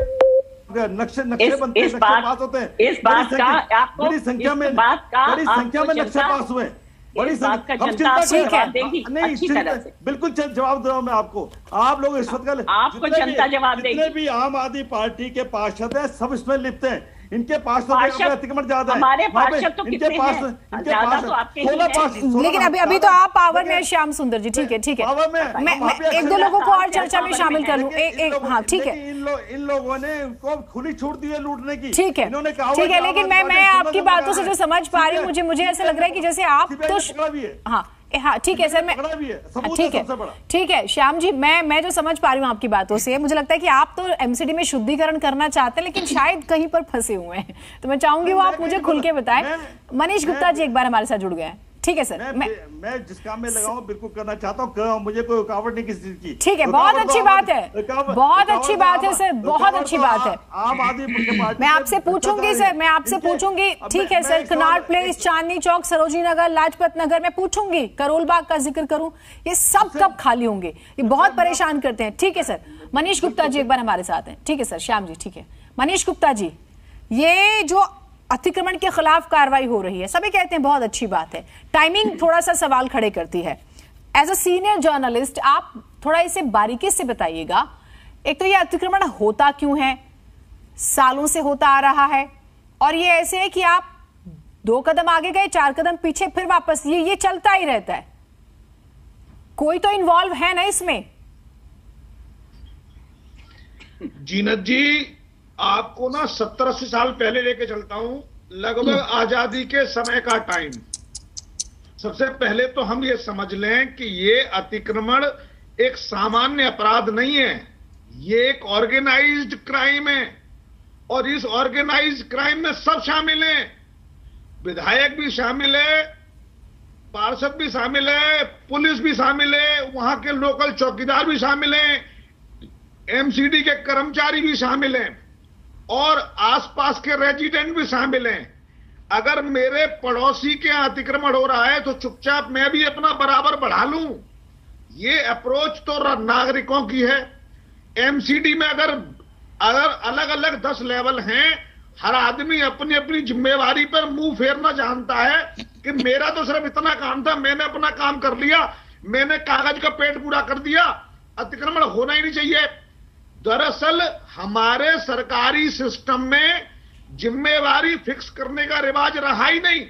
Speaker 5: नक्शे बनते हैं, नक्शे पास होते हैं, बड़ी संख्या में नक्शे पास हुए। बड़ी बिल्कुल जवाब दे रहा हूं मैं आपको। आप लोग रिश्वत का
Speaker 7: आपको जनता जवाब देगी।
Speaker 5: जितने भी आम आदमी पार्टी के पार्षद हैं सब इसमें लिप्त हैं। इनके पास तो अतिक्रमण ज्यादा है।
Speaker 7: हमारे पार्षद तो कितने हैं? ज्यादा तो आपके ही हैं।
Speaker 1: लेकिन अभी तो आप पावर में श्याम सुंदर जी। ठीक है, ठीक है, मैं 1-2 लोगों को और चर्चा में शामिल कर लूं। हाँ, ठीक है,
Speaker 5: इन लोगों ने उनको खुली छूट दी है लूटने की।
Speaker 1: ठीक है, ठीक है, लेकिन मैं आपकी बातों से जो समझ पा रही हूँ, मुझे ऐसा लग रहा है कि जैसे आप तो हाँ, ठीक है सर, मैं ठीक है श्याम जी, मैं जो समझ पा रही हूँ आपकी बातों से, मुझे लगता है कि आप तो एमसीडी में शुद्धिकरण करना चाहते हैं, लेकिन शायद कहीं पर फंसे हुए हैं। तो मैं चाहूंगी वो आप मुझे खुल के बताएं। मनीष गुप्ता जी एक बार हमारे साथ जुड़ गए हैं। ठीक है सर,
Speaker 5: मैं जिस काम में लगा हूं बिल्कुल करना चाहता हूं, मुझे कोई रुकावट नहीं किसी चीज की।
Speaker 1: ठीक है, बहुत अच्छी बात है, बहुत अच्छी बात है सर, बहुत अच्छी बात है।
Speaker 5: आम आदमी
Speaker 1: मैं आपसे पूछूंगी सर, मैं आपसे पूछूंगी। ठीक है sir, Connaught place, Chandni Chowk, Sarojini Nagar, Lajpat Nagar, मैं पूछूंगी। करोल बाग का जिक्र करूं, ये सब कब खाली होंगे? ये बहुत परेशान करते हैं। ठीक है सर, मनीष गुप्ता जी एक बार हमारे साथ हैं। ठीक है सर, श्याम जी। ठीक है, मनीष गुप्ता जी, ये जो अतिक्रमण के खिलाफ कार्रवाई हो रही है, सभी कहते हैं बहुत अच्छी बात है। टाइमिंग थोड़ा सा सवाल खड़े करती है। एज अ सीनियर जर्नलिस्ट आप थोड़ा इसे बारीकी से बताइएगा। एक तो ये अतिक्रमण होता क्यों है, सालों से होता आ रहा है, और ये ऐसे है कि आप 2 कदम आगे गए, 4 कदम पीछे, फिर वापस, ये चलता ही रहता है। कोई तो इन्वॉल्व है ना इसमें?
Speaker 8: जीनत जी, आपको ना 70-80 साल पहले लेके चलता हूं, लगभग आजादी के समय का टाइम। सबसे पहले तो हम ये समझ लें कि ये अतिक्रमण एक सामान्य अपराध नहीं है, ये एक ऑर्गेनाइज्ड क्राइम है, और इस ऑर्गेनाइज्ड क्राइम में सब शामिल हैं। विधायक भी शामिल है, पार्षद भी शामिल है, पुलिस भी शामिल है, वहां के लोकल चौकीदार भी शामिल हैं, एमसीडी के कर्मचारी भी शामिल हैं, और आसपास के रेजिडेंट भी शामिल हैं। अगर मेरे पड़ोसी के अतिक्रमण हो रहा है तो चुपचाप मैं भी अपना बराबर बढ़ा लूं, ये अप्रोच तो नागरिकों की है। एमसीडी में अगर अलग अलग 10 लेवल हैं, हर आदमी अपनी अपनी जिम्मेवारी पर मुंह फेरना जानता है कि मेरा तो सिर्फ इतना काम था, मैंने अपना काम कर लिया, मैंने कागज का पेट पूरा कर दिया, अतिक्रमण होना ही नहीं चाहिए। दरअसल हमारे सरकारी सिस्टम में जिम्मेवारी फिक्स करने का रिवाज रहा ही नहीं,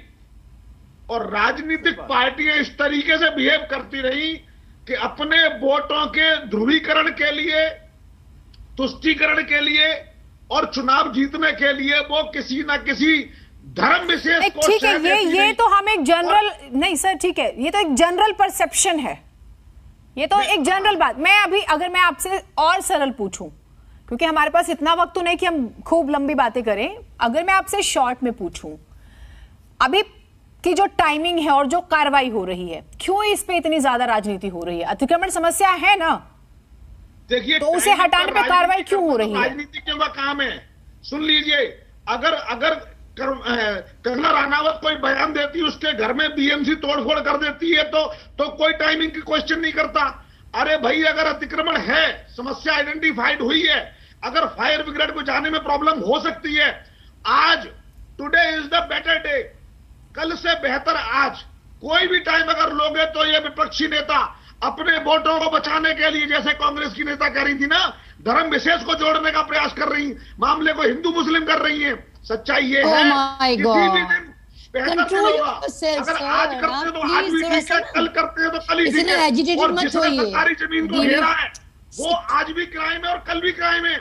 Speaker 8: और राजनीतिक पार्टियां इस तरीके से बिहेव करती रही कि अपने वोटों के ध्रुवीकरण के लिए, तुष्टीकरण के लिए और चुनाव जीतने के लिए वो किसी ना किसी धर्म विशेष को।
Speaker 1: ठीक है, ये तो हम एक जनरल नहीं सर, ठीक है, ये तो एक जनरल परसेप्शन है, ये तो एक जनरल बात। मैं अभी अगर मैं आपसे और सरल पूछूं, क्योंकि हमारे पास इतना वक्त तो नहीं कि हम खूब लंबी बातें करें, अगर मैं आपसे शॉर्ट में पूछूं, अभी की जो टाइमिंग है और जो कार्रवाई हो रही है, क्यों इस पे इतनी ज्यादा राजनीति हो रही है? अतिक्रमण समस्या है ना,
Speaker 8: देखिए,
Speaker 1: तो उसे हटाने पे कार्रवाई क्यों हो रही है?
Speaker 8: राजनीति क्यों का काम है? सुन लीजिए, अगर कंगना रनावत कोई बयान देती है, उसके घर में बीएमसी तोड़फोड़ कर देती है, तो कोई टाइमिंग की क्वेश्चन नहीं करता। अरे भाई, अगर अतिक्रमण है, समस्या आइडेंटिफाइड हुई है, अगर फायर ब्रिगेड को जाने में प्रॉब्लम हो सकती है, आज today is the better day, कल से बेहतर आज, कोई भी टाइम अगर लोगे तो ये विपक्षी नेता अपने वोटों को बचाने के लिए, जैसे कांग्रेस की नेता कह रही थी ना, धर्म विशेष को जोड़ने का प्रयास कर रही, मामले को हिंदू मुस्लिम कर रही है। सच्चाई ये है किसी भी दिन बेहतर दिन होगा। अगर आज करते हैं तो आज भी ठीक है, कल करते हैं तो कल ही ठीक है। और जिसने सरकारी जमीन को घेरा है वो आज भी क्राइम है और कल भी क्राइम है।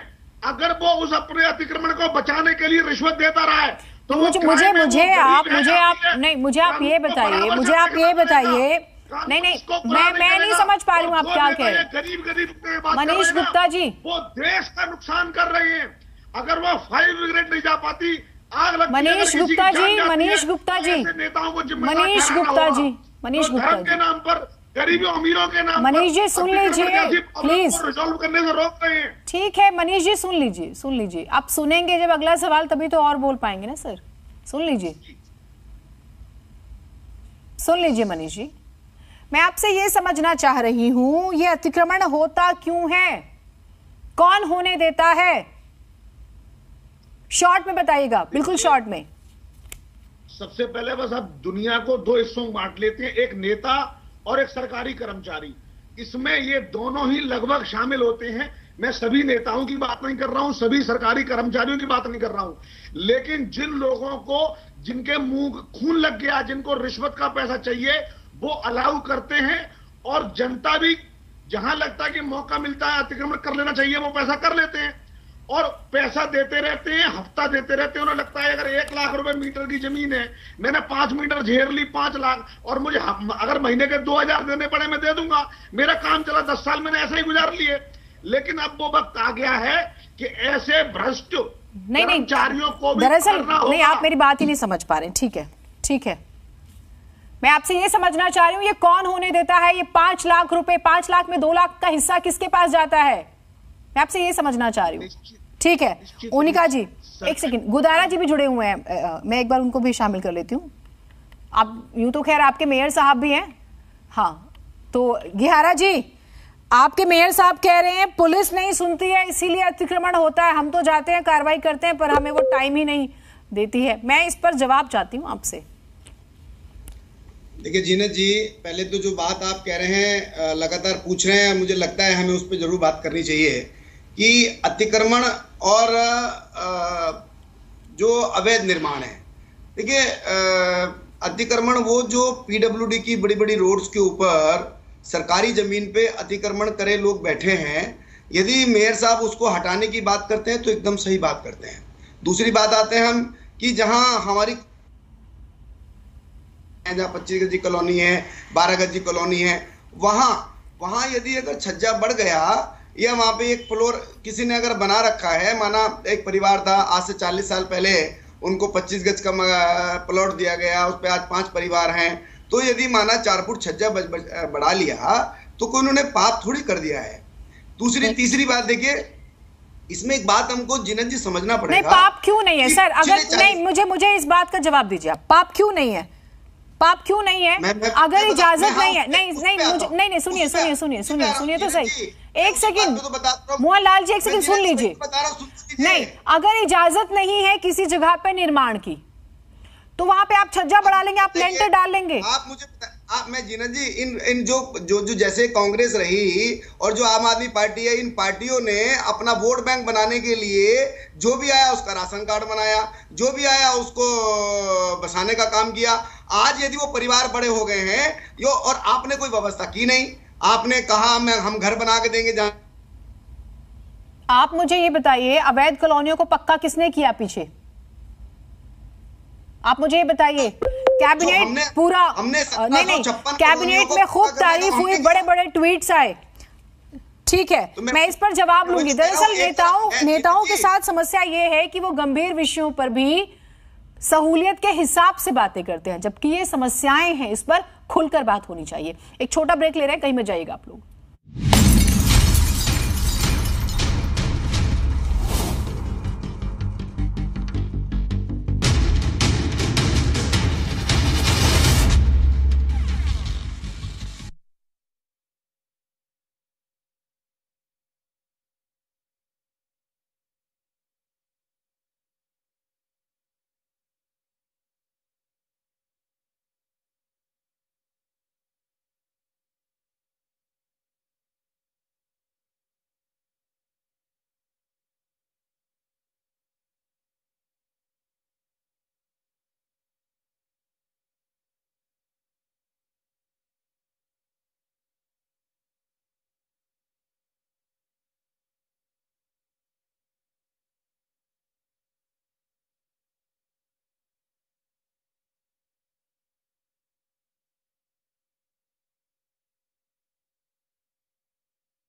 Speaker 8: अगर वो उस अपने अतिक्रमण को बचाने के लिए रिश्वत देता रहा है तो
Speaker 1: मुझे आप ये बताइए, नहीं मैं नहीं समझ पा रही हूँ आप क्या कह रहे हैं।
Speaker 8: गरीब
Speaker 1: मनीष गुप्ता जी,
Speaker 8: वो देश का नुकसान कर रहे हैं। अगर वो फायर ब्रिगेड नहीं जा पाती, आग लगती,
Speaker 1: मनीष गुप्ता जी
Speaker 8: के नाम पर, गरीबों अमीरों के नाम,
Speaker 1: मनीष जी सुन लीजिए प्लीज,
Speaker 8: रिजॉल्व करने से रोक रहे हैं।
Speaker 1: ठीक है मनीष जी सुन लीजिए, आप सुनेंगे जब अगला सवाल तभी तो और बोल पाएंगे ना सर। सुन लीजिए मनीष जी, मैं आपसे ये समझना चाह रही हूं ये अतिक्रमण होता क्यों है, कौन होने देता है, शॉर्ट में बताइएगा, बिल्कुल शॉर्ट में।
Speaker 8: सबसे पहले बस आप दुनिया को दो हिस्सों में बांट लेते हैं, एक नेता और एक सरकारी कर्मचारी। इसमें ये दोनों ही लगभग शामिल होते हैं। मैं सभी नेताओं की बात नहीं कर रहा हूं, सभी सरकारी कर्मचारियों की बात नहीं कर रहा हूं, लेकिन जिन लोगों को, जिनके मुंह खून लग गया, जिनको रिश्वत का पैसा चाहिए, वो अलाउ करते हैं। और जनता भी जहां लगता है कि मौका मिलता है अतिक्रमण कर लेना चाहिए, वो पैसा कर लेते हैं और पैसा देते रहते हैं, हफ्ता देते रहते हैं। उन्हें लगता है अगर 1 लाख रुपए मीटर की जमीन है, मैंने 5 मीटर घेर ली 5 लाख, और मुझे अगर महीने के 2000 देने पड़े मैं दे दूंगा, मेरा काम चला, 10 साल मैंने ऐसे ही गुजार लिए। लेकिन अब वो वक्त आ गया है कि ऐसे भ्रष्ट कर्मचारियों को भी
Speaker 1: दरअसल नहीं, आप मेरी बात ही नहीं समझ पा रहे। ठीक है, मैं आपसे ये समझना चाह रही हूं ये कौन होने देता है, ये 5 लाख रुपए, 5 लाख में 2 लाख का हिस्सा किसके पास जाता है, मैं आपसे ये समझना चाह रही हूँ। ठीक है ओनिका जी, एक सेकंड, गुदारा जी भी जुड़े हुए हैं, मैं एक बार उनको भी शामिल कर लेती हूँ। आप यूं तो खैर आपके मेयर साहब भी हैं, हाँ, तो गिहारा जी आपके मेयर साहब कह रहे हैं पुलिस नहीं सुनती है इसीलिए अतिक्रमण होता है, हम तो जाते हैं कार्रवाई करते हैं पर हमें वो टाइम ही नहीं देती है। मैं इस पर जवाब चाहती हूँ आपसे।
Speaker 9: देखिए जीनत जी, पहले तो जो बात आप कह रहे हैं, लगातार पूछ रहे हैं, मुझे लगता है हमें उस पर जरूर बात करनी चाहिए कि अतिक्रमण और जो अवैध निर्माण है। देखिए अतिक्रमण वो जो पीडब्ल्यूडी की बड़ी बड़ी रोड्स के ऊपर सरकारी जमीन पे अतिक्रमण करे लोग बैठे हैं, यदि मेयर साहब उसको हटाने की बात करते हैं तो एकदम सही बात करते हैं। दूसरी बात आते हैं हम कि जहां हमारी, जहां 25 गज की कॉलोनी है, 12 गज की कॉलोनी है, वहां यदि अगर छज्जा बढ़ गया या वहां पे एक फ्लोर किसी ने अगर बना रखा है, माना एक परिवार था आज से 40 साल पहले, उनको 25 गज का प्लॉट दिया गया, उस पर आज 5 परिवार हैं, तो यदि माना 4 फुट छज्जा बढ़ा लिया तो कोई उन्होंने पाप थोड़ी कर दिया है। तीसरी बात देखिए, इसमें एक बात हमको जीनत जी समझना पड़ेगा।
Speaker 1: नहीं, पाप क्यों नहीं है सर? अगर नहीं, मुझे इस बात का जवाब दीजिए, आप पाप क्यों नहीं है? पाप क्यों नहीं है? अगर इजाजत नहीं है, नहीं सुनिए तो सही, एक सेकंड मोहन लाल जी, एक सेकंड सुन लीजिए। नहीं, अगर इजाजत नहीं है किसी जगह पे निर्माण की तो वहां पे आप छज्जा बढ़ा लेंगे, आप लेंटर डाल लेंगे।
Speaker 9: आप मुझे मैं जीनत जी, इन जो जैसे कांग्रेस रही और जो आम आदमी पार्टी है, इन पार्टियों ने अपना वोट बैंक बनाने के लिए जो भी आया उसका राशन कार्ड बनाया, जो भी आया उसको बसाने का काम किया। आज यदि वो परिवार बड़े हो गए हैं और आपने कोई व्यवस्था की नहीं, आपने कहा हम घर बना के देंगे। जहां
Speaker 1: आप मुझे ये बताइए, अवैध कॉलोनियों को पक्का किसने किया पीछे? आप मुझे ये बताइए। कैबिनेट पूरा नहीं, कैबिनेट में खूब तारीफ हुई, बड़े बड़े ट्वीट्स आए, ठीक है, तो मैं इस पर जवाब लूंगी। दरअसल नेताओं के साथ समस्या ये है कि वो गंभीर विषयों पर भी सहूलियत के हिसाब से बातें करते हैं, जबकि ये समस्याएं हैं, इस पर खुलकर बात होनी चाहिए। एक छोटा ब्रेक ले रहे हैं, कहीं मत जाइएगा आप लोग।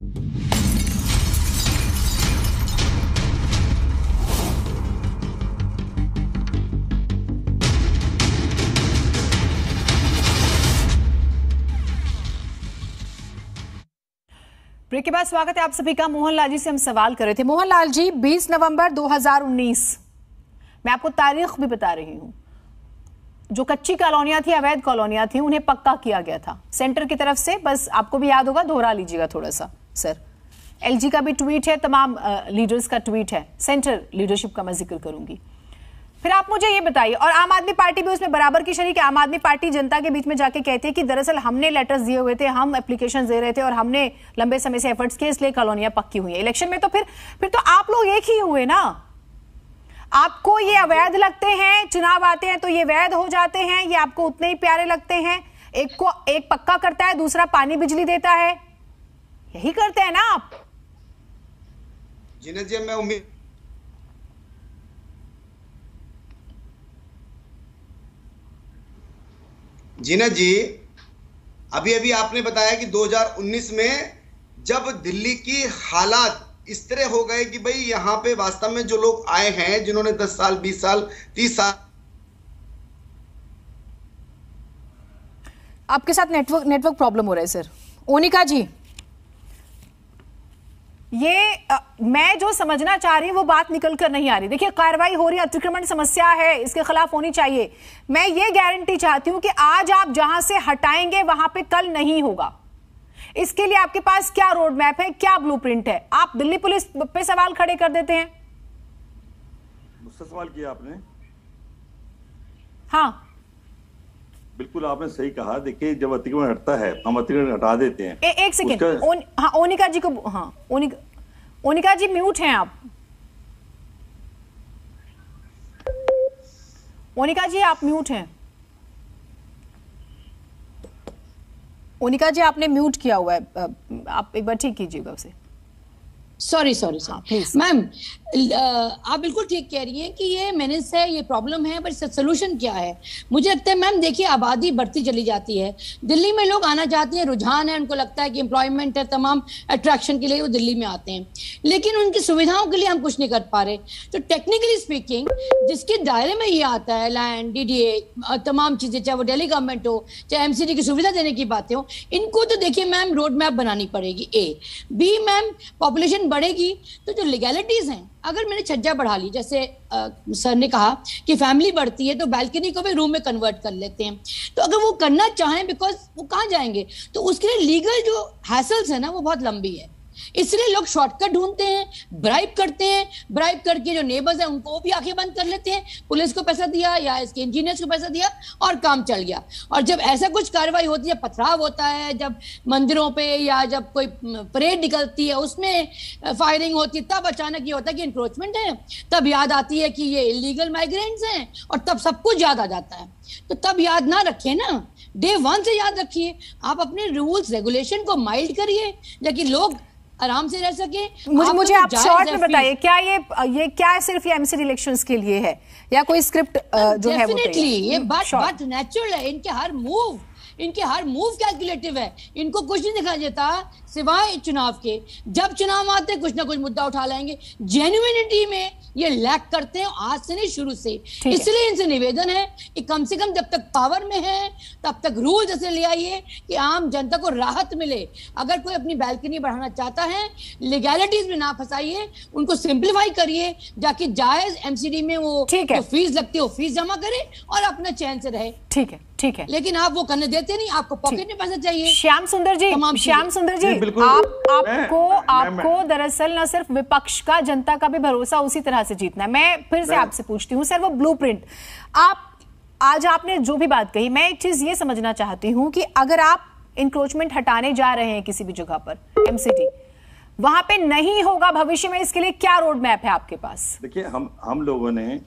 Speaker 1: ब्रेक के बाद स्वागत है आप सभी का। मोहनलाल जी से हम सवाल कर रहे थे। मोहनलाल जी, 20 नवंबर 2019, मैं आपको तारीख भी बता रही हूं, जो कच्ची कॉलोनियां थी, अवैध कॉलोनियां थी, उन्हें पक्का किया गया था सेंटर की तरफ से। बस आपको भी याद होगा, दोहरा लीजिएगा थोड़ा सा सर। एलजी का भी ट्वीट है, तमाम लीडर्स का ट्वीट है, सेंटर लीडरशिप का मैं जिक्र करूंगी। फिर आप मुझे ये बताइए, और आम आदमी पार्टी भी उसमें बराबर की शरीक है। आम आदमी पार्टी जनता के बीच में जाके कहती है कि दरअसल हमने लेटर्स दिए हुए थे, हम एप्लीकेशन दे रहे थे और हमने लंबे समय से एफर्ट्स किए, इसलिए कॉलोनियां पक्की हुई है। इलेक्शन में तो फिर तो आप लोग एक ही हुए ना। आपको ये अवैध लगते हैं, चुनाव आते हैं तो ये वैध हो जाते हैं, ये आपको उतने ही प्यारे लगते हैं। एक पक्का करता है, दूसरा पानी बिजली देता है, यही करते हैं ना आप।
Speaker 9: जीनत जी, मैं उम्मीद जीनत जी, अभी अभी आपने बताया कि 2019 में जब दिल्ली की हालात इस तरह हो गए कि भाई यहाँ पे वास्तव में जो लोग आए हैं, जिन्होंने 10 साल 20 साल 30 साल।
Speaker 1: आपके साथ नेटवर्क प्रॉब्लम हो रहा है सर। ओनिका जी, ये मैं जो समझना चाह रही हूं वो बात निकल कर नहीं आ रही। देखिए, कार्रवाई हो रही है, अतिक्रमण समस्या है, इसके खिलाफ होनी चाहिए। मैं ये गारंटी चाहती हूं कि आज आप जहां से हटाएंगे वहां पे कल नहीं होगा। इसके लिए आपके पास क्या रोड मैप है, क्या ब्लूप्रिंट है? आप दिल्ली पुलिस पे सवाल खड़े कर देते हैं।
Speaker 5: मुझसे सवाल किया आपने?
Speaker 1: हाँ,
Speaker 5: बिल्कुल आपने सही कहा। देखिए, जब अतिक्रमण हटता है, हम अतिक्रमण हटा देते हैं।
Speaker 1: एक सेकेंड, हाँ, ओनिका जी को, हाँ, ओनिका जी म्यूट हैं आप। ओनिका जी आप म्यूट हैं। ओनिका जी आपने म्यूट किया हुआ है, आप एक बार ठीक कीजिएगा उसे।
Speaker 6: सॉरी मैम, आप बिल्कुल ठीक कह रही हैं कि ये मेनेस है, ये प्रॉब्लम है, बट सोल्यूशन क्या है? मुझे लगता है मैम, देखिए, आबादी बढ़ती चली जाती है, दिल्ली में लोग आना चाहते हैं, रुझान है, उनको लगता है कि एम्प्लॉयमेंट है, तमाम अट्रैक्शन के लिए वो दिल्ली में आते हैं, लेकिन उनकी सुविधाओं के लिए हम कुछ नहीं कर पा रहे। तो टेक्निकली स्पीकिंग, जिसके दायरे में ये आता है, लैंड, डीडीए, तमाम चीजें, चाहे वो दिल्ली गवर्नमेंट हो, चाहे एमसीडी की सुविधा देने की बातें हो, इनको तो देखिए मैम रोड मैप बनानी पड़ेगी। ए बी मैम, पॉपुलेशन बढ़ेगी तो जो लीगैलिटीज हैं, अगर मैंने छज्जा बढ़ा ली, जैसे सर ने कहा कि फैमिली बढ़ती है तो बैल्कनी को भी रूम में कन्वर्ट कर लेते हैं, तो अगर वो करना चाहें, बिकॉज वो कहाँ जाएंगे, तो उसके लिए लीगल जो हैसल्स है ना, वो बहुत लंबी है। इसलिए लोग शॉर्टकट ढूंढते हैं, ब्राइब करते हैं, ब्राइब करके जो नेबर्स हैं उनको भी आंखें बंद कर लेते हैं, पुलिस को पैसा दिया या इसके इंजीनियर्स को पैसा दिया और काम चल गया। और जब ऐसा कुछ कार्रवाई होती है, पथराव होता है, जब मंदिरों पे या जब कोई परेड निकलती है उसमें फायरिंग होती है, तब अचानक ये होता है कि इंक्रोचमेंट है, तब याद आती है कि ये इलीगल माइग्रेंट्स हैं, और तब सब कुछ याद आ जाता है। तो तब याद ना रखें ना, डे 1 से याद रखिए। आप अपने रूल्स रेगुलेशन को माइल्ड करिए ताकि लोग आराम से रह सके।
Speaker 1: मुझे आप शॉर्ट में बताइए, क्या ये क्या सिर्फ ये एमसीडी इलेक्शंस के लिए है या कोई स्क्रिप्ट जो है वो?
Speaker 6: डेफिनेटली ये बात नेचुरल है। इनके हर मूव कैलकुलेटिव है, इनको कुछ नहीं दिखाई देता सिवाय चुनाव के। जब चुनाव आते कुछ ना कुछ मुद्दा उठा लाएंगे। जेन्युइनिटी में ये लैक करते हैं, आज से नहीं शुरू से। इसलिए इनसे निवेदन है कि कम से कम जब तक पावर में है तब तक रूल जैसे ले आइए कि आम जनता को राहत मिले। अगर कोई अपनी बैल्कनी बढ़ाना चाहता है, लीगैलिटीज में ना फंसाइए, उनको सिंप्लीफाई करिए, जाके जायज एमसीडी में वो जो फीस लगती है वो फीस जमा करे और अपना चैन से रहे।
Speaker 1: ठीक है, लेकिन
Speaker 6: आप वो करने देते नहीं, आपको पॉकेट में पैसा चाहिए।
Speaker 1: श्याम सुंदर जी, आपको दरअसल न सिर्फ विपक्ष का, जनता का भी भरोसा उसी तरह से जीतना है। मैं फिर से आपसे पूछती हूँ सर, वो ब्लूप्रिंट आज आपने जो भी बात कही, मैं एक चीज ये समझना चाहती हूँ कि अगर आप इंक्रोचमेंट हटाने जा रहे हैं किसी भी जगह पर, एमसीडी वहां पे नहीं होगा भविष्य में, इसके लिए क्या रोड मैप है आपके पास?
Speaker 5: देखिए, हम लोगों ने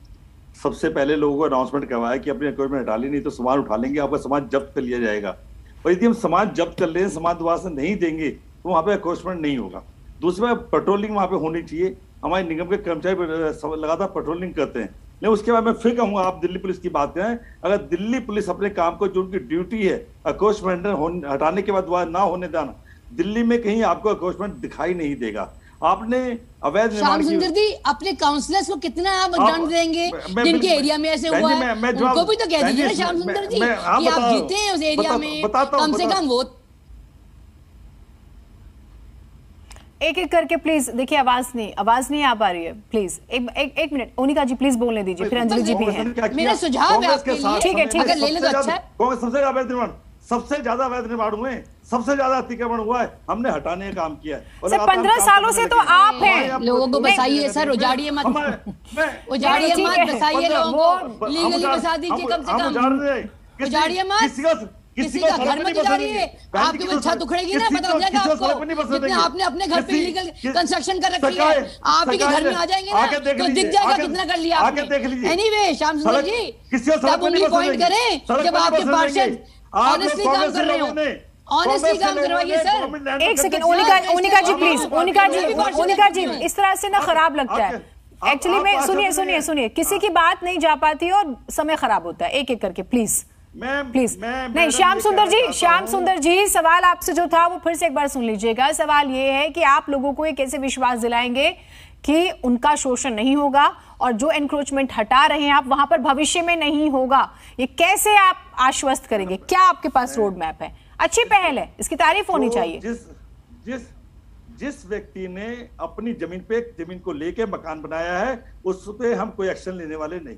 Speaker 5: सबसे पहले लोगों को अनाउंसमेंट करवाया कि अपने इंक्रोचमेंट हटा ली, नहीं तो सामान उठा लेंगे, आपका सामान जब्त कर लिया जाएगा। और यदि हम सामान जब्त कर ले, सामान दोबारा से नहीं देंगे तो वहाँ पे इंक्रोचमेंट नहीं होगा। दूसरा, पेट्रोलिंग वहाँ पे होनी चाहिए। हमारे निगम के कर्मचारी लगातार पेट्रोलिंग करते हैं। नहीं, उसके बाद मैं फिर कहूँगा, आप दिल्ली पुलिस की बात करें, अगर दिल्ली पुलिस अपने काम को, जो उनकी ड्यूटी है इंक्रोचमेंट हटाने के बाद दोबारा ना होने देना, दिल्ली में कहीं आपको एनक्रोचमेंट दिखाई नहीं देगा। आपने अवैध
Speaker 6: श्याम सुंदर जी अपने काउंसलर्स को कितना आप दंड देंगे जिनके एरिया में ऐसे हुआ है? उनको भी तो कह दीजिए ना श्याम सुंदर जी कि आप जीते हैं उस एरिया में, कम से कम वो।
Speaker 1: एक एक करके प्लीज, देखिए आवाज नहीं आ पा रही है, प्लीज एक मिनट ओनिका जी प्लीज बोलने दीजिए, फिर अंजलि जी भी हैं।
Speaker 6: मेरा सुझाव है आपके लिए,
Speaker 1: ठीक है
Speaker 6: अगर ले लो तो अच्छा है।
Speaker 5: कांग्रेस सबसे ज्यादा अवैध निर्माण हुए हैं, सबसे ज्यादा अतिक्रमण हुआ है, हमने हटाने का काम किया है।
Speaker 1: सर 15 सालों से तो आप हैं,
Speaker 6: लोगों को बसाइए सर, उजाड़िए मत, उजाड़िए मत, बसाइए लोगों को, लीगली बसा दीजिए कम से कम, उजाड़िए मत, किसी का घर मत उजाड़िए। आपकी वो छत उखड़ेगी ना, पता लग जाएगा आपको, जितना आपने अपने घर पे इलीगल कंस्ट्रक्शन कर रखी है, आप ही के घर में आ जाएंगे ना तो दिख जाएगा कितना कर लिया आपने। एनीवे श्याम सुंदर जी तब उंगली पॉइंट करें जब आपके पार्षद ऑनेस्टली काम कर रहे हो, ऑनेस्टली काम करवाइए सर।
Speaker 1: एक second Onika ji please, Onika जी इस तरह से ना खराब लगता है एक्चुअली में। सुनिए किसी की बात नहीं जा पाती और समय खराब होता है, एक एक करके प्लीज प्लीज। नहीं श्याम सुंदर जी सवाल आपसे जो था वो फिर से एक बार सुन लीजिएगा। सवाल ये है कि आप लोगों को ये कैसे विश्वास दिलाएंगे कि उनका शोषण नहीं होगा और जो एनक्रोचमेंट हटा रहे हैं आप वहां पर भविष्य में नहीं होगा, ये कैसे आप आश्वस्त करेंगे? क्या आपके पास रोड मैप है? अच्छी पहल है, इसकी तारीफ होनी चाहिए।
Speaker 5: जिस व्यक्ति ने अपनी जमीन को लेके मकान बनाया है उस पे हम कोई एक्शन लेने वाले नहीं,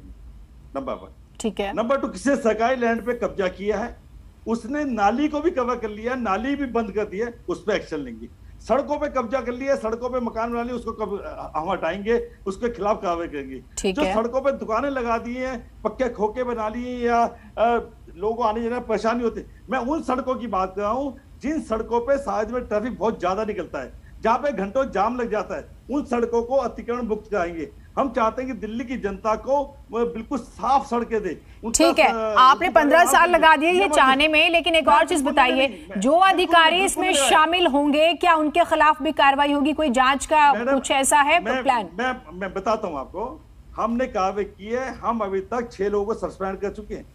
Speaker 5: नंबर 1।
Speaker 1: ठीक है।
Speaker 5: नंबर 2, किसी सरकारी लैंड पे कब्जा किया है, उसने नाली को भी कवर कर लिया, नाली भी बंद कर दी है, उस पर एक्शन लेंगे। सड़कों पे कब्जा कर लिया, सड़कों पे मकान बना लिया, उसको हम हटाएंगे, उसके खिलाफ कार्रवाई करेंगे। जो सड़कों पे दुकानें लगा दी हैं, पक्के खोखे बना लिए या लोगों आने जाने में परेशानी होती है, मैं उन सड़कों की बात कर रहा हूँ जिन सड़कों पे शायद में ट्रैफिक बहुत ज्यादा निकलता है, जहां पे घंटों जाम लग जाता है, उन सड़कों को अतिक्रमण मुक्त कराएंगे। हम चाहते हैं कि दिल्ली की जनता को बिल्कुल साफ सड़कें दे।
Speaker 1: ठीक है, आपने 15 साल लगा दिए ये चाहने में, लेकिन एक और चीज बताइए, जो अधिकारी इसमें शामिल होंगे क्या उनके खिलाफ भी कार्रवाई होगी? कोई जांच का कुछ ऐसा है प्लान?
Speaker 5: मैं बताता हूं आपको, हमने कार्रवाई की है, हम अभी तक 6 लोगों को सस्पेंड कर चुके हैं।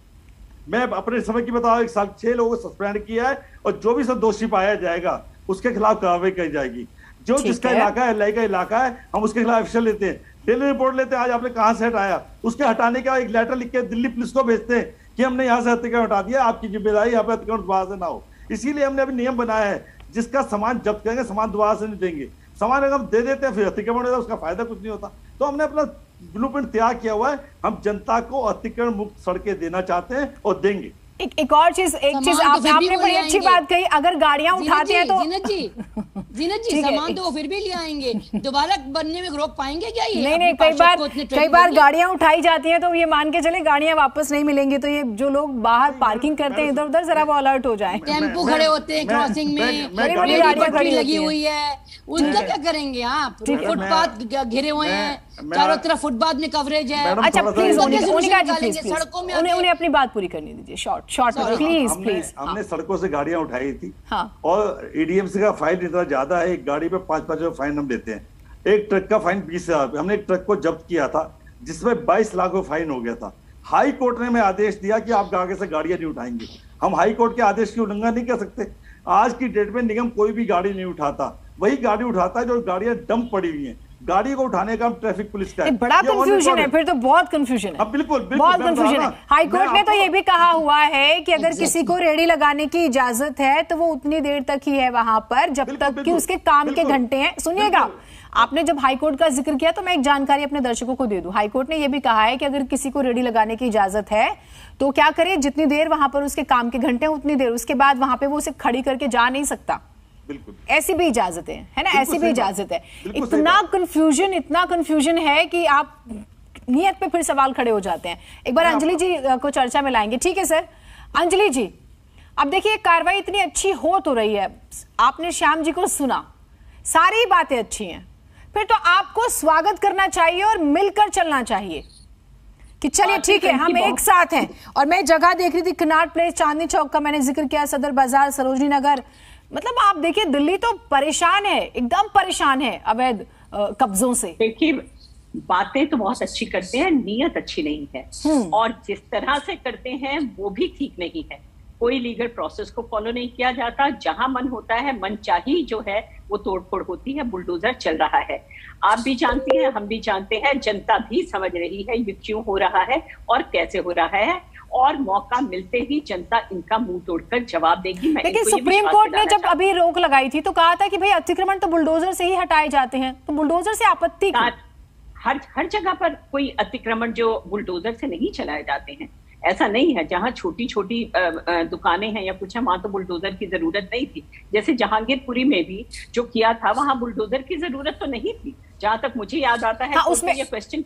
Speaker 5: मैं अपने समय की बताऊं, 1 साल 6 लोगों को सस्पेंड किया है और जो भी सब दोषी पाया जाएगा उसके खिलाफ कार्रवाई की जाएगी। जो जिसका इलाका है, एलआई का इलाका है, हम उसके खिलाफ एक्शन लेते हैं, डेली रिपोर्ट लेते हैं। आज आपने कहां से हटाया, उसके हटाने का एक लेटर लिख के दिल्ली पुलिस को भेजते हैं कि हमने यहाँ से अतिक्रमण हटा दिया, आपकी जिम्मेदारी यहाँ पे अतिक्रमण दोबारा से ना हो। इसीलिए हमने अभी नियम बनाया है, जिसका सामान जब्त करेंगे सामान दोबारा से नहीं देंगे। सामान अगर हम दे देते हैं फिर अतिक्रमण होता है, उसका फायदा कुछ नहीं होता। तो हमने अपना ब्लूप्रिंट तैयार किया हुआ है, हम जनता को अतिक्रमण मुक्त सड़कें देना चाहते हैं और देंगे।
Speaker 1: एक और चीज, आपने बड़ी अच्छी बात कही, अगर गाड़ियां उठाते हैं तो
Speaker 6: जीनत जी सामान तो वो फिर भी ले आएंगे, दोबारा बनने में रोक पाएंगे क्या ये?
Speaker 1: नहीं, कई बार गाड़ियां उठाई जाती हैं तो ये मान के चले गाड़ियां वापस नहीं मिलेंगी, तो ये जो लोग बाहर पार्किंग करते हैं इधर उधर, जरा वो अलर्ट हो जाए।
Speaker 6: टेम्पो खड़े होते हैं क्रॉसिंग में, बड़ी बड़ी गाड़ियां खड़ी लगी हुई है, उनका क्या करेंगे आप? फुटपाथ घिरे हुए हैं, चारों तरफ फुटपाथ में कवरेज है।
Speaker 1: अच्छा प्लीज ओनिका जी सड़कों में उन्हें अपनी बात पूरी करनी दीजिए, शॉर्ट प्लीज।
Speaker 5: हमने सड़कों से गाड़ियां उठाई थी और एडीएमसी का फाइन इतना ज्यादा है, एक गाड़ी पे 5-5 फाइन हम लेते हैं। एक ट्रक का फाइन 20,000। हमने एक ट्रक को जब्त किया था जिसमें 22 लाख रुपए फाइन हो गया था। हाई कोर्ट ने हमें आदेश दिया कि आप आगे से गाड़ियां नहीं उठाएंगे। हम हाई कोर्ट के आदेश की उल्लंघन नहीं कर सकते। आज की डेट में निगम कोई भी गाड़ी नहीं उठाता, वही गाड़ी उठाता है जो गाड़ियां डंप पड़ी हुई हैं। गाड़ी को उठाने का ट्रैफिक पुलिस का
Speaker 1: बड़ा कंफ्यूजन है, फिर तो बहुत कंफ्यूजन है।
Speaker 5: बिल्कुल
Speaker 1: बहुत कंफ्यूजन है। हाई कोर्ट ने तो ये भी कहा हुआ है कि अगर किसी को रेहड़ी लगाने की इजाजत है तो वो उतनी देर तक ही है वहां पर जब तक कि उसके काम के घंटे हैं। सुनिएगा, आपने जब हाई कोर्ट का जिक्र किया तो मैं एक जानकारी अपने दर्शकों को दे दूं। हाई कोर्ट ने यह भी कहा है कि अगर किसी को रेहड़ी लगाने की इजाजत है तो क्या करे, जितनी देर वहां पर उसके काम के घंटे हैं उतनी देर, उसके बाद वहां पे वो उसे खड़ी करके जा नहीं सकता। ऐसी भी इजाजत है ना, ऐसी भी इजाजत है। इतना कंफ्यूजन है कि आप नियत पे फिर सवाल खड़े हो जाते हैं। एक बार अंजलि जी को चर्चा में लाएंगे, ठीक है सर? अंजलि जी, अब देखिए कार्रवाई इतनी अच्छी हो तो रही है, आपने श्याम जी को सुना, सारी बातें अच्छी हैं, फिर तो आपको स्वागत करना चाहिए और मिलकर चलना चाहिए कि चलिए ठीक है हम एक साथ हैं। और मैं जगह देख रही थी, कनॉट प्लेस, चांदनी चौक का मैंने जिक्र किया, सदर बाजार, सरोजनी नगर, मतलब आप देखिए दिल्ली तो परेशान है, एकदम परेशान है अवैध कब्जों से।
Speaker 7: देखिए बातें तो बहुत अच्छी करते हैं, नीयत अच्छी नहीं है और जिस तरह से करते हैं वो भी ठीक नहीं है। कोई लीगल प्रोसेस को फॉलो नहीं किया जाता, जहां मन होता है मनचाही जो है वो तोड़फोड़ होती है, बुलडोजर चल रहा है। आप भी जानती हैं, हम भी जानते हैं, जनता भी समझ रही है ये क्यों हो रहा है और कैसे हो रहा है, और मौका मिलते ही जनता इनका मुंह तोड़कर जवाब देगी।
Speaker 1: लेकिन सुप्रीम कोर्ट ने जब अभी रोक लगाई थी तो कहा था कि भाई अतिक्रमण तो बुलडोजर से ही हटाए जाते हैं, तो बुलडोजर से आपत्ति क्यों?
Speaker 7: हर जगह पर कोई अतिक्रमण जो बुलडोजर से नहीं चलाए जाते हैं, ऐसा नहीं है। जहां छोटी छोटी दुकानें हैं या कुछ है वहां तो बुलडोजर की जरूरत नहीं थी। जैसे जहांगीरपुरी में भी जो किया था वहां बुलडोजर की जरूरत तो नहीं थी, जहां तक मुझे याद आता है। उसमें ये क्वेश्चन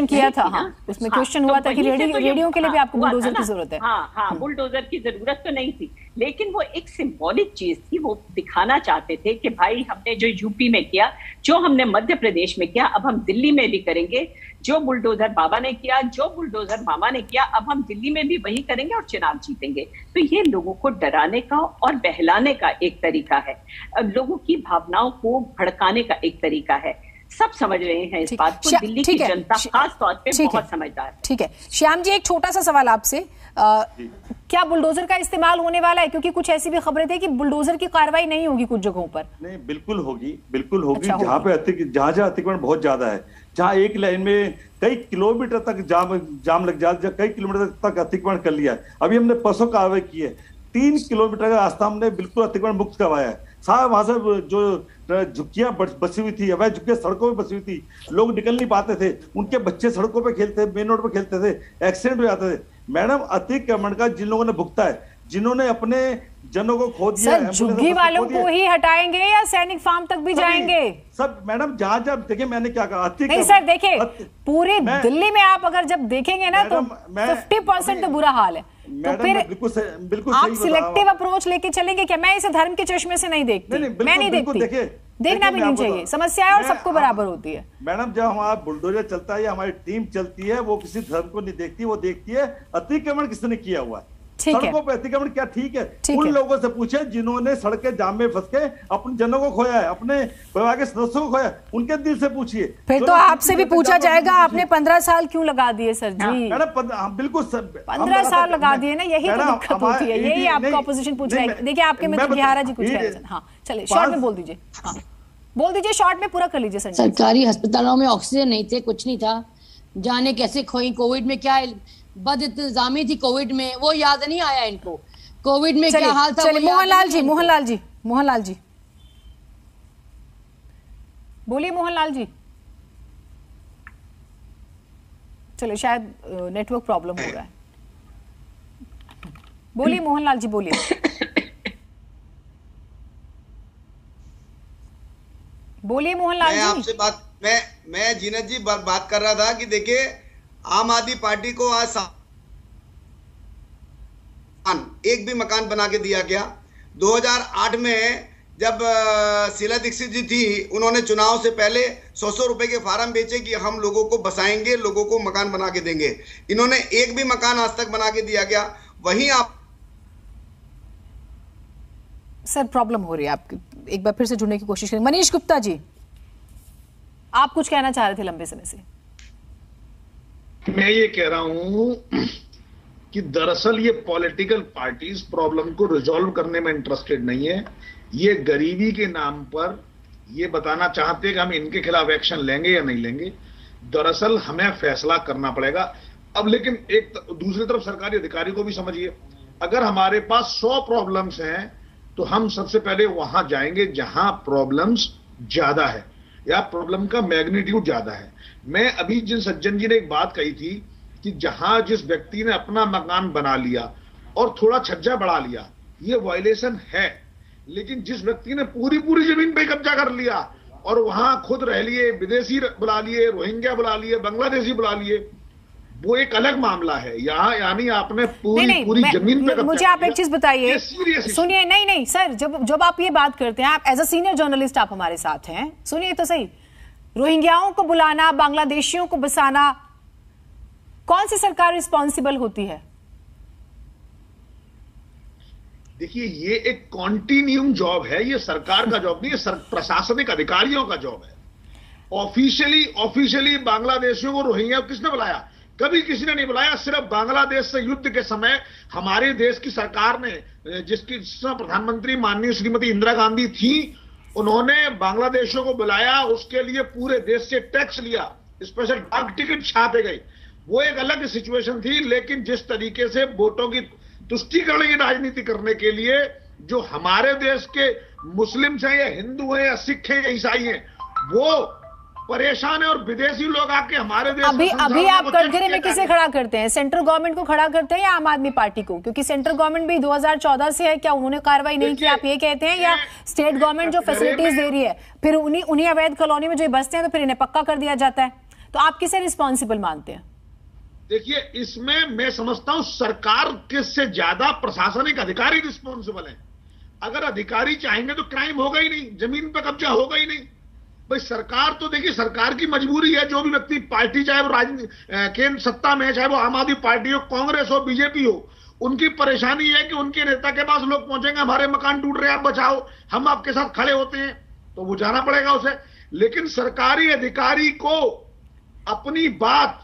Speaker 7: किया था, हाँ, उसमें क्वेश्चन हुआ था कि रेडियो के लिए भी आपको बुलडोजर की जरूरत है। हाँ, बुलडोजर की जरूरत तो नहीं थी, लेकिन वो एक सिंबॉलिक चीज थी। वो दिखाना चाहते थे कि भाई हमने जो यूपी में किया, जो हमने मध्य प्रदेश में किया, अब हम दिल्ली में भी करेंगे। जो बुलडोजर बाबा ने किया, जो बुलडोजर मामा ने किया, अब हम दिल्ली में भी वही करेंगे और चुनाव जीतेंगे। तो ये लोगों को डराने का और बहलाने का एक तरीका है, लोगों की भावनाओं को भड़काने का एक तरीका है। सब समझ रहे हैं इस बात को, दिल्ली की जनता खास तौर पे बहुत समझदार है।
Speaker 1: ठीक है श्याम जी, एक छोटा सा सवाल आपसे, क्या बुलडोजर का इस्तेमाल होने वाला है? क्योंकि कुछ ऐसी भी खबरें थी कि बुलडोजर की कार्रवाई नहीं होगी कुछ जगहों पर।
Speaker 5: नहीं, बिल्कुल होगी, बिल्कुल होगी। जहाँ पे जहाँ अतिक्रमण बहुत ज्यादा है, जहाँ एक लाइन में कई किलोमीटर तक जाम लग जाता, कई किलोमीटर तक अतिक्रमण कर लिया है। अभी हमने परसों कार्रवाई की है, 3 किलोमीटर का रास्ता हमने बिल्कुल अतिक्रमण मुक्त करवाया है। सारा वहां से जो झुग्गियां बसी हुई थी, अवैध झुग्गियां सड़कों पे बसी हुई थी, लोग निकल नहीं पाते थे, उनके बच्चे सड़कों पे खेलते, मेन रोड पे खेलते थे, एक्सीडेंट हो जाते थे। मैडम, अतिक्रमण का जिन लोगों ने भुगता है, जिन्होंने अपने जनों को खो दिया,
Speaker 1: झुग्गी वालों को ही हटाएंगे या सैनिक फार्म तक भी जाएंगे?
Speaker 5: सब मैडम, जहां देखिए मैंने क्या कहा,
Speaker 1: नहीं सर, देखिए पूरी दिल्ली में आप अगर जब देखेंगे ना तो 50% तो बुरा हाल है। तो फिर
Speaker 5: बिल्कुल
Speaker 1: आप सिलेक्टिव अप्रोच लेके चलेंगे क्या? मैं इसे धर्म के चश्मे से नहीं देखती, मैं नहीं देखती, देखना भी नहीं चाहिए। समस्या है और सबको बराबर होती है।
Speaker 5: मैडम, जब हमारा बुलडोजर चलता है या हमारी टीम चलती है, वो किसी धर्म को नहीं देखती, वो देखती है अतिक्रमण किसने किया हुआ है, सड़कों पे अतिक्रमण क्या ठीक है। उन लोगों से पूछे जिन्होंने सड़क के जाम में फंस के अपने जनों को खोया है, अपने परिवार के सदस्यों को खोया, उनके दिल से पूछिए।
Speaker 1: फिर तो आपसे भी पूछा जाएगा आपने 15 साल क्यों लगा दिए सर जी?
Speaker 5: बिल्कुल
Speaker 1: 15 साल लगा दिए ना, यही तो दिक्कत होती है, यही आपका ऑपोजिशन पूछ रहा है। देखिए आपके में तो बिहारा जी कुछ कह रहे हैं। हाँ चलिए, शॉर्ट में बोल दीजिए। हाँ बोल दीजिए, शॉर्ट में पूरा कर लीजिए सर।
Speaker 6: सरकारी अस्पतालों में ऑक्सीजन नहीं थे, कुछ नहीं था, जाने कैसे खोई। कोविड में क्या बद इंतजामी थी, कोविड में वो याद नहीं आया इनको, कोविड में क्या हाल था।
Speaker 1: मोहनलाल जी बोलिए। मोहनलाल जी चलिए, शायद नेटवर्क प्रॉब्लम हो रहा है। बोलिए मोहनलाल जी, बोलिए। बोलिए मोहनलाल जी।
Speaker 9: आपसे मैं जीनत जी बात कर रहा था कि देखिए, आम आदमी पार्टी को आज एक भी मकान बना के दिया गया। 2008 में जब शीला दीक्षित जी थी, उन्होंने चुनाव से पहले 100 रुपए के फार्म बेचे कि हम लोगों को बसाएंगे, लोगों को मकान बना के देंगे। इन्होंने एक भी मकान आज तक बना के दिया गया। वहीं आप
Speaker 1: सर प्रॉब्लम हो रही है आपकी, एक बार फिर से जुड़ने की कोशिश करें। मनीष गुप्ता जी, आप कुछ कहना चाह रहे थे लंबे समय से।
Speaker 8: मैं ये कह रहा हूं कि दरअसल ये पॉलिटिकल पार्टीज प्रॉब्लम को रिजॉल्व करने में इंटरेस्टेड नहीं है। ये गरीबी के नाम पर ये बताना चाहते हैं कि हम इनके खिलाफ एक्शन लेंगे या नहीं लेंगे। दरअसल हमें फैसला करना पड़ेगा। अब लेकिन एक दूसरी तरफ सरकारी अधिकारी को भी समझिए, अगर हमारे पास 100 प्रॉब्लम्स हैं तो हम सबसे पहले वहां जाएंगे जहां प्रॉब्लम्स ज्यादा है या प्रॉब्लम का मैग्नीट्यूड ज्यादा है। मैं अभी जिन सज्जन जी ने एक बात कही थी कि जहां जिस व्यक्ति ने अपना मकान बना लिया और थोड़ा छज्जा बढ़ा लिया, ये वायलेशन है। लेकिन जिस व्यक्ति ने पूरी जमीन पे कब्जा कर लिया और वहां खुद रह लिए, विदेशी बुला लिए, रोहिंग्या बुला लिए, बांग्लादेशी बुला लिए, वो एक अलग मामला है। यहाँ यानी आपने पूरी जमीन पे
Speaker 1: मुझे आप एक चीज बताइए, सुनिए। नहीं सर, जब आप ये बात करते हैं, आप एज अ सीनियर जर्नलिस्ट आप हमारे साथ हैं, सुनिए तो सही। रोहिंग्याओं को बुलाना, बांग्लादेशियों को बसाना, कौन सी सरकार रिस्पॉन्सिबल होती है?
Speaker 8: देखिए, ये एक कॉन्टिन्यूम जॉब है, ये सरकार का जॉब नहीं है, प्रशासनिक अधिकारियों का जॉब है। ऑफिशियली बांग्लादेशियों को, रोहिंग्या को किसने बुलाया? कभी किसी ने नहीं बुलाया। सिर्फ बांग्लादेश से युद्ध के समय हमारे देश की सरकार ने, जिसकी प्रधानमंत्री माननीय श्रीमती इंदिरा गांधी थी, उन्होंने बांग्लादेशियों को बुलाया, उसके लिए पूरे देश से टैक्स लिया, स्पेशल डाक टिकट छापे गए। वो एक अलग सिचुएशन थी। लेकिन जिस तरीके से वोटों की तुष्टीकरण की राजनीति करने के लिए जो हमारे देश के मुस्लिम हैं या हिंदू हैं या सिख हैं या ईसाई हैं, वो परेशान है, और विदेशी लोग आके हमारे देश
Speaker 1: अभी आप कटघरे में किसे खड़ा करते हैं? सेंट्रल गवर्नमेंट को खड़ा करते हैं या आम आदमी पार्टी को? क्योंकि सेंट्रल गवर्नमेंट भी 2014 से है, क्या उन्होंने कार्रवाई नहीं की, आप ये कहते हैं? या स्टेट गवर्नमेंट जो फैसिलिटीज दे रही है, फिर उन्हीं अवैध कॉलोनी में जो बसते हैं तो फिर इन्हें पक्का कर दिया जाता है? तो आप किसे रिस्पॉन्सिबल मानते हैं?
Speaker 8: देखिए, इसमें मैं समझता हूं सरकार के से ज्यादा प्रशासनिक अधिकारी रिस्पॉन्सिबल हैं। अगर अधिकारी चाहेंगे तो क्राइम होगा ही नहीं, जमीन पर कब्जा होगा ही नहीं। भाई सरकार तो देखिए, सरकार की मजबूरी है। जो भी व्यक्ति पार्टी, चाहे वो केंद्र सत्ता में है, चाहे वो आम आदमी पार्टी हो, कांग्रेस हो, बीजेपी हो, उनकी परेशानी है कि उनके नेता के पास लोग पहुंचेंगे, हमारे मकान टूट रहे हैं, आप बचाओ, हम आपके साथ खड़े होते हैं, तो वो जाना पड़ेगा उसे। लेकिन सरकारी अधिकारी को अपनी बात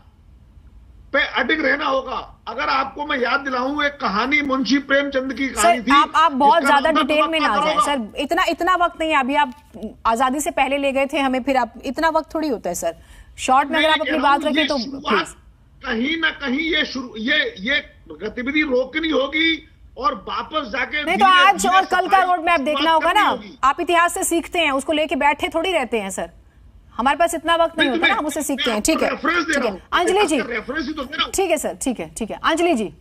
Speaker 8: पे अडिग रहना होगा। अगर आपको मैं याद दिलाऊं, एक कहानी मुंशी प्रेमचंद की कहानी थी।
Speaker 1: आप बहुत ज्यादा डिटेल में ना जाएं सर, इतना वक्त नहीं है। अभी आप आजादी से पहले ले गए थे हमें, फिर आप इतना वक्त थोड़ी होता है सर। शॉर्ट में अगर आप अपनी बात रखें तो प्लीज।
Speaker 8: कहीं ना कहीं ये गतिविधि रोकनी होगी और वापस जाके
Speaker 1: नहीं तो आज और कल का रोड मैप देखना होगा ना। आप इतिहास से सीखते हैं, उसको लेके बैठे थोड़ी रहते हैं सर। हमारे पास इतना वक्त नहीं होता ना, हम उससे सीखते हैं। ठीक है अंजलि जी, ठीक है सर, ठीक है अंजलि जी।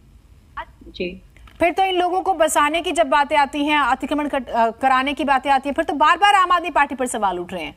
Speaker 1: फिर तो इन लोगों को बसाने की जब बातें आती हैं, अतिक्रमण कराने की बातें आती हैं, फिर तो बार बार आम आदमी पार्टी पर सवाल उठ रहे हैं।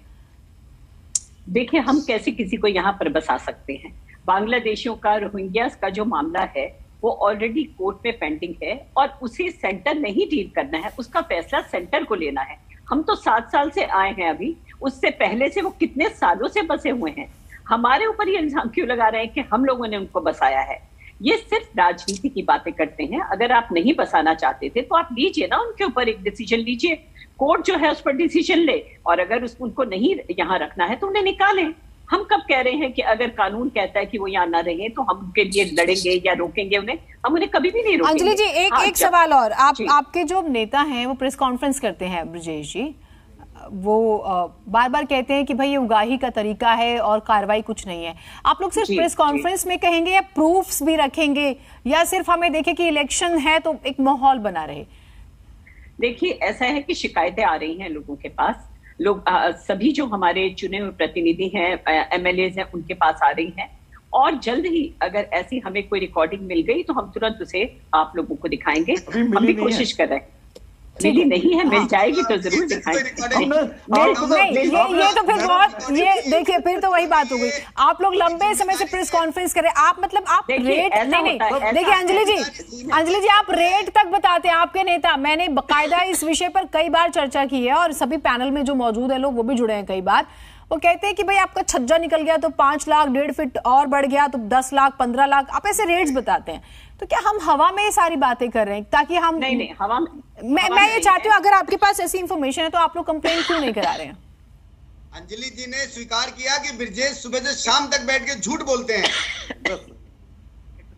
Speaker 7: देखिए, हम कैसे किसी को यहाँ पर बसा सकते हैं? बांग्लादेशियों का, रोहिंग्या का जो मामला है वो ऑलरेडी कोर्ट में पेंडिंग है और उसे सेंटर नहीं डील करना है, उसका फैसला सेंटर को लेना है। हम तो 7 साल से आए हैं, अभी उससे पहले से वो कितने सालों से बसे हुए हैं। हमारे ऊपर ये इल्जाम क्यों लगा रहे हैं कि हम लोगों ने उनको बसाया है? ये सिर्फ राजनीति की बातें करते हैं। अगर आप नहीं बसाना चाहते थे तो आप लीजिए ना, उनके ऊपर एक डिसीजन लीजिए, कोर्ट जो है उस पर डिसीजन ले, और अगर उनको नहीं यहाँ रखना है तो उन्हें निकालें। हम कब कह रहे हैं कि अगर कानून कहता है कि वो यहाँ ना रहे तो हम उनके लिए लड़ेंगे या रोकेंगे उन्हें? हम उन्हें कभी भी नहीं रोकेंगे।
Speaker 1: अंजलि जी, एक सवाल और। आपके जो नेता हैं वो प्रेस कॉन्फ्रेंस करते हैं, ब्रजेश जी, वो बार बार कहते हैं कि भाई ये उगाही का तरीका है और कार्रवाई कुछ नहीं है। आप लोग सिर्फ प्रेस कॉन्फ्रेंस में कहेंगे या प्रूफ्स भी रखेंगे, या सिर्फ हमें देखे कि इलेक्शन है तो एक माहौल बना रहे?
Speaker 7: देखिए, ऐसा है कि शिकायतें आ रही हैं लोगों के पास। लोग सभी जो हमारे चुने हुए प्रतिनिधि हैं, एमएलएज हैं, उनके पास आ रही हैं, और जल्द ही अगर ऐसी हमें कोई रिकॉर्डिंग मिल गई तो हम तुरंत उसे आप लोगों को दिखाएंगे। हम भी कोशिश कर रहे हैं। मिली नहीं है, मिल जाएगी तो जरूर दिखाएंगे।
Speaker 1: ये तो फिर बहुत, ये देखिए फिर तो वही बात हो गई। आप लोग लंबे समय से प्रेस कॉन्फ्रेंस करें, आप मतलब आप रेट नहीं देखिए अंजलि जी आप रेट तक बताते हैं आपके नेता। मैंने बकायदा इस विषय पर कई बार चर्चा की है और सभी पैनल में जो मौजूद है लोग वो भी जुड़े हैं कई बार। वो कहते हैं कि भाई आपका छज्जा निकल गया तो 5 लाख, 1.5 फीट और बढ़ गया तो 10 लाख, 15 लाख, आप ऐसे रेट्स बताते हैं। तो क्या हम हवा में ये सारी बातें कर रहे हैं ताकि हम
Speaker 7: नहीं हवा में
Speaker 1: मैं ये चाहती हूँ, अगर आपके पास ऐसी इंफॉर्मेशन है तो आप लोग कंप्लेंट क्यों नहीं करा रहे हैं?
Speaker 9: अंजलि जी ने स्वीकार किया कि ब्रजेश सुबह से शाम तक बैठ के झूठ बोलते हैं।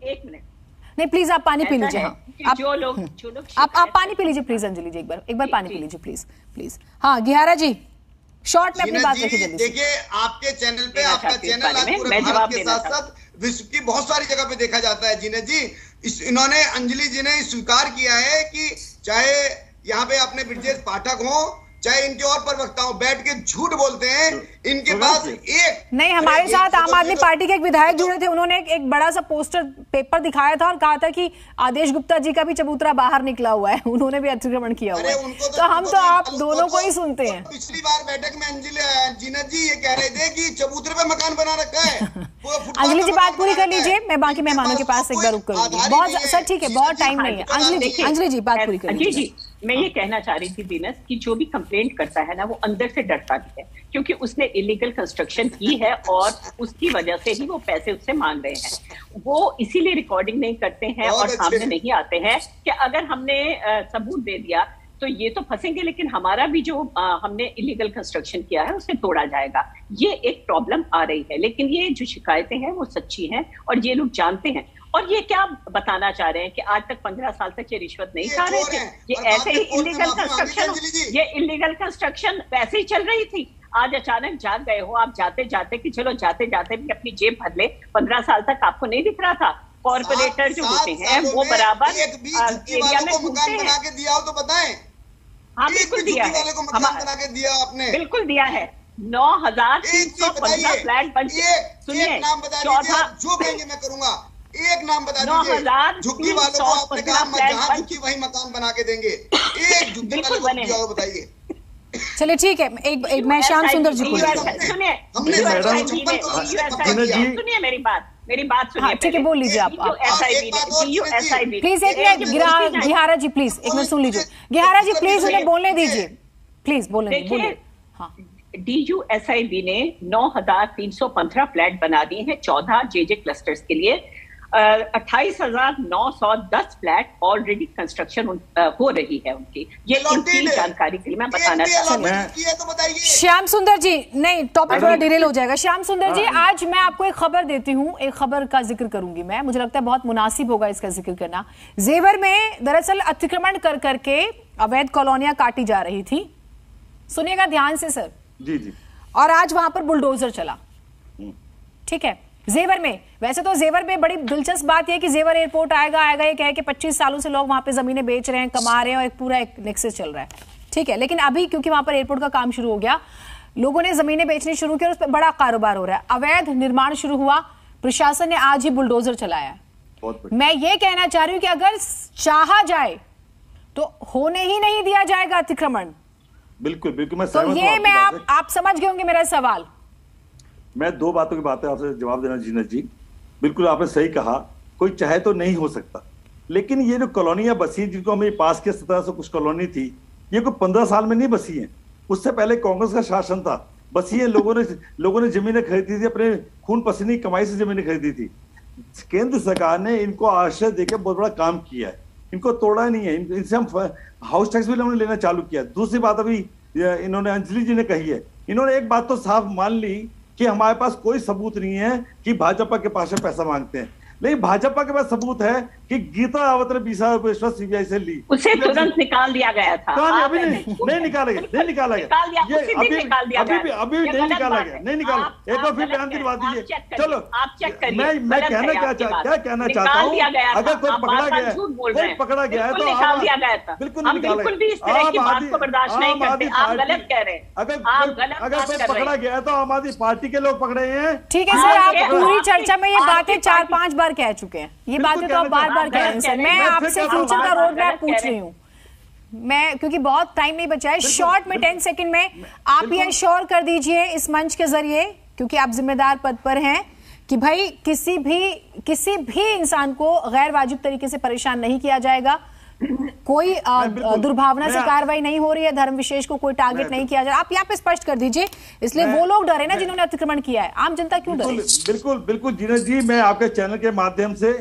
Speaker 7: एक मिनट,
Speaker 1: नहीं प्लीज आप पानी पी लीजिए। हाँ,
Speaker 7: जो लोग
Speaker 1: आप पानी पी लीजिए प्लीज अंजलि जी, एक बार पानी पी लीजिए प्लीज। हाँ गिहारा जी, शॉर्ट में अपनी बात रखिए जल्दी।
Speaker 9: देखिए, आपके चैनल पे, आपका चैनल आज पूरे भारत के साथ साथ विश्व की बहुत सारी जगह पे देखा जाता है। जीनत जी, इन्होंने, अंजलि जी ने स्वीकार किया है कि चाहे यहाँ पे अपने ब्रजेश पाठक हो, चाहे इनके और प्रवक्ता हो, बैठ के झूठ बोलते हैं। इनके पास एक
Speaker 1: नहीं, हमारे साथ आम आदमी पार्टी के एक विधायक जुड़े थे, उन्होंने एक बड़ा सा पोस्टर पेपर दिखाया था और कहा था कि आदेश गुप्ता जी का भी चबूतरा बाहर निकला हुआ है, उन्होंने भी अतिक्रमण किया हुआ है। तो हम तो आप दोनों को ही सुनते हैं।
Speaker 9: पिछली बार बैठक में जीनत जी ये कह रहे थे कि चबूतरे पे मकान बना रखा है।
Speaker 1: अंजलि जी बात पूरी कर लीजिए, मैं बाकी मेहमानों के पास एक बार रुक करूंगी। बहुत सर ठीक है, बहुत टाइम नहीं है। अंजलि जी बात पूरी कर लीजिए।
Speaker 7: मैं ये कहना चाह रही थी दीनस कि जो भी कंप्लेंट करता है ना वो अंदर से डरता भी है, क्योंकि उसने इलीगल कंस्ट्रक्शन की है और उसकी वजह से ही वो पैसे उससे मांग रहे हैं। वो इसीलिए रिकॉर्डिंग नहीं करते हैं और सामने नहीं आते हैं कि अगर हमने सबूत दे दिया तो ये तो फंसेंगे, लेकिन हमारा भी जो हमने इलीगल कंस्ट्रक्शन किया है उसे तोड़ा जाएगा। ये एक प्रॉब्लम आ रही है, लेकिन ये जो शिकायतें हैं वो सच्ची हैं और ये लोग जानते हैं। और ये क्या बताना चाह रहे हैं कि आज तक 15 साल तक ये रिश्वत नहीं खा रहे थे, ये ऐसे ही इलीगल कंस्ट्रक्शन, ये इलीगल कंस्ट्रक्शन वैसे ही चल रही थी। आज अचानक जाग गए हो आप जाते जाते कि चलो जाते जाते भी अपनी जेब भर ले। 15 साल तक आपको नहीं दिख रहा था? कॉर्पोरेटर जो होते हैं वो बराबर एरिया में घूमते हैं।
Speaker 9: दिया हो तो बताएं।
Speaker 7: हाँ बिल्कुल दिया है,
Speaker 9: बना के दिया आपने,
Speaker 7: बिल्कुल दिया है। 9,315 फ्लैट बन चुके। सुनिए, चौथा
Speaker 9: जो कहेंगे मैं करूंगा। एक नाम बता दीजिए झुग्गी वालों को आपने कहा जहां झुग्गी वही मकान बना के देंगे। एक झुग्गी वाले को दिया हो बताइए।
Speaker 1: चलिए ठीक है, एक मैं श्याम सुंदर जी को
Speaker 7: सुनिए, सुनिए मेरी बात सुनिए।
Speaker 1: ठीक है, बोल लीजिए आप। प्लीज एक मिनट गिहारा जी, प्लीज एक मिनट सुन लीजिए। गिहारा जी प्लीज उन्हें बोलने दीजिए, प्लीज बोलने दीजिए।
Speaker 7: DUSIB ने 9,315 फ्लैट बना दिए हैं 14 JJ क्लस्टर्स के लिए। 28,910 फ्लैट ऑलरेडी कंस्ट्रक्शन हो रही है उनकी। ये इनकी जानकारी के लिए मैं बताना चाहती हूँ।
Speaker 1: श्याम सुंदर जी, नहीं टॉपिक थोड़ा डिरेल हो जाएगा। श्याम सुंदर जी, आज मैं आपको एक खबर देती हूँ, एक खबर का जिक्र करूंगी मैं, मुझे लगता है बहुत मुनासिब होगा इसका जिक्र करना। जेवर में दरअसल अतिक्रमण कर करके अवैध कॉलोनियां काटी जा रही थी। सुनिएगा ध्यान से सर।
Speaker 5: जी जी।
Speaker 1: और आज वहां पर बुलडोजर चला, ठीक है, जेवर में। वैसे तो जेवर में बड़ी दिलचस्प बात यह कि जेवर एयरपोर्ट आएगा ये कहे कि 25 सालों से लोग वहां पे जमीनें बेच रहे हैं, कमा रहे हैं और एक पूरा एक नेक्सस चल रहा है, ठीक है। लेकिन अभी क्योंकि वहां पर एयरपोर्ट का काम शुरू हो गया, लोगों ने जमीनें बेचनी शुरू की और उस पर बड़ा कारोबार हो रहा है। अवैध निर्माण शुरू हुआ, प्रशासन ने आज ही बुलडोजर चलाया है। मैं ये कहना चाह रही हूँ कि अगर चाहा जाए तो होने ही नहीं दिया जाएगा अतिक्रमण।
Speaker 5: बिल्कुल बिल्कुल, मैं
Speaker 1: तो ये मैं आप समझ गए होंगे मेरा सवाल।
Speaker 5: मैं दो बातों की बातें आपसे जवाब देना जीनत जी। बिल्कुल आपने सही कहा, कोई चाहे तो नहीं हो सकता, लेकिन ये जो कॉलोनियां बसी जिनको हमें पास के 1700 कुछ कॉलोनी थी, ये कोई 15 साल में नहीं बसी हैं। उससे पहले कांग्रेस का शासन था, बसी है। लोगों ने जमीनें खरीदी थी, अपने खून पसीने कमाई से जमीनें खरीदी थी। केंद्र सरकार ने इनको आश्रय देकर बहुत बड़ा काम किया है, इनको तोड़ा नहीं है। इनसे हम हाउस टैक्स भी उन्होंने लेना चालू किया। दूसरी बात अभी इन्होंने अंजलि जी ने कही है, इन्होंने एक बात तो साफ मान ली कि हमारे पास कोई सबूत नहीं है कि भाजपा के पास से पैसा मांगते हैं, लेकिन भाजपा के पास सबूत है कि गीता रावत ने 20,000 रुपए सीबीआई से ली,
Speaker 7: उसे तुरंत निकाल दिया गया था।
Speaker 5: अभी नहीं निकाला गया, नहीं निकाला गया, ये अभी नहीं निकाला गया, नहीं निकाला। एक बार फिर बयान दिलवा दीजिए। चलो मैं कहना चाहता हूँ, अगर कोई पकड़ा गया है तो बिल्कुल नहीं निकाला। अगर कोई पकड़ा गया है तो आम आदमी पार्टी के लोग पकड़े हैं।
Speaker 1: ठीक है सर, आप पूरी चर्चा में ये बातें 4-5 बार कह चुके हैं, ये बातें तो आप बार बार कह रहे हैं सर। मैं आपसे फ्यूचर का रोड मैप पूछ रही हूँ मैं, क्योंकि बहुत टाइम नहीं बचा है। शॉर्ट में 10 सेकंड में आप ये इंश्योर कर दीजिए इस मंच के जरिए, क्योंकि आप जिम्मेदार पद पर हैं, कि भाई किसी भी इंसान को गैर वाजिब तरीके से परेशान नहीं किया जाएगा, कोई दुर्भावना से कार्रवाई नहीं हो रही है, धर्म विशेष को कोई टारगेट नहीं किया जा रहा। आप यहाँ पे स्पष्ट कर दीजिए, इसलिए वो लोग डरे ना जिन्होंने अतिक्रमण किया है, आम जनता क्यों डरे?
Speaker 5: बिल्कुल जीनत जी, मैं आपके चैनल के माध्यम से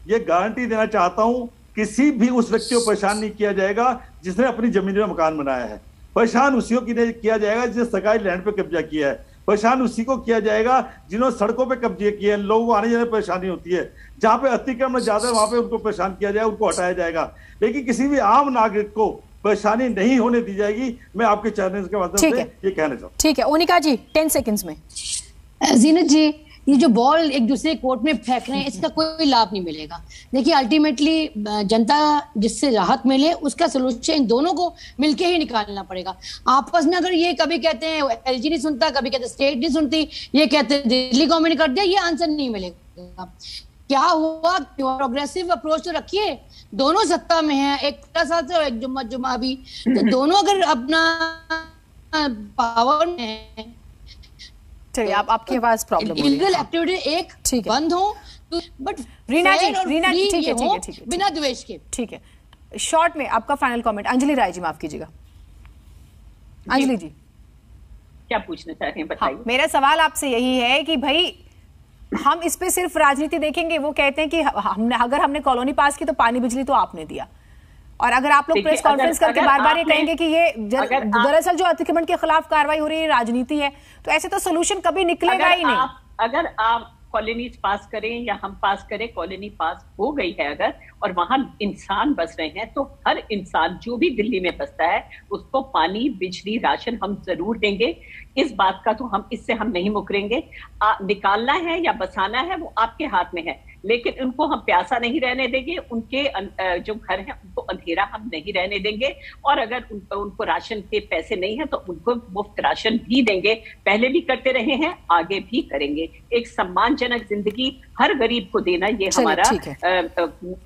Speaker 5: ये गारंटी देना चाहता हूं, किसी भी उस व्यक्ति को परेशान नहीं किया जाएगा जिसने अपनी जमीन में मकान बनाया है। परेशान उसी को किया जाएगा जिसने सरकारी लैंड पे कब्जा किया है। परेशान उसी को किया जाएगा जिन्होंने सड़कों पे कब्जे किए हैं, लोगों को आने जाने में परेशानी होती है। जहां पे अतिक्रमण ज्यादा है वहां पे उनको परेशान किया जाएगा, उनको हटाया जाएगा, लेकिन किसी भी आम नागरिक को परेशानी नहीं होने दी जाएगी। मैं आपके चैनल के माध्यम से ये कहना चाहता हूँ।
Speaker 1: ठीक है ओनिका जी, 10 सेकंड्स में।
Speaker 6: जीनत जी, ये जो बॉल एक दूसरे कोर्ट में फेंक रहे हैं, इसका कोई लाभ नहीं मिलेगा। देखिए अल्टीमेटली जनता जिससे राहत मिले उसका सोल्यूशन इन दोनों को मिलके ही निकालना पड़ेगा। आपस में अगर ये कभी कहते हैं एलजी नहीं सुनता, कभी कहते स्टेट नहीं सुनती, ये कहते हैं दिल्ली गवर्नमेंट कर दिया, ये आंसर नहीं मिलेगा। क्या हुआ, प्रोग्रेसिव अप्रोच तो रखिए, दोनों सत्ता में है, एक साल से और एक जुम्मा भी, तो दोनों अगर अपना पावर में
Speaker 1: चलिए आपकी आवाज प्रॉब्लम हो रही है।
Speaker 6: इलीगल एक्टिविटी एक ठीक है बंद हो, बट
Speaker 1: रीना जी ठीक है
Speaker 6: बिना द्वेष के।
Speaker 1: ठीक है, शॉर्ट में आपका फाइनल कमेंट। अंजलि राय जी, माफ कीजिएगा। अंजलि जी
Speaker 7: क्या पूछना चाह रहे हैं बताइए।
Speaker 1: हाँ, मेरा सवाल आपसे यही है कि भाई हम इस पे सिर्फ राजनीति देखेंगे। वो कहते हैं कि अगर हमने कॉलोनी पास की तो पानी बिजली तो आपने दिया, और अगर आप लोग प्रेस कॉन्फ्रेंस करके बार बार ये कहेंगे कि ये दरअसल जो अतिक्रमण के खिलाफ कार्रवाई हो रही है राजनीति है, तो ऐसे तो सोल्यूशन कभी निकलेगा ही नहीं।
Speaker 7: अगर आप कॉलोनीज पास करें या हम पास करें, कॉलोनी पास हो गई है अगर, और वहां इंसान बस रहे हैं, तो हर इंसान जो भी दिल्ली में बसता है उसको पानी, बिजली, राशन हम जरूर देंगे। इस बात का तो इससे हम नहीं मुकरेंगे। निकालना है या बसाना है वो आपके हाथ में है, लेकिन उनको हम प्यासा नहीं रहने देंगे, उनके जो घर हैं उनको अंधेरा हम नहीं रहने देंगे। और अगर उनको राशन के पैसे नहीं है तो उनको मुफ्त राशन भी देंगे। पहले भी करते रहे हैं, आगे भी करेंगे। एक सम्मानजनक जिंदगी हर गरीब को देना ये हमारा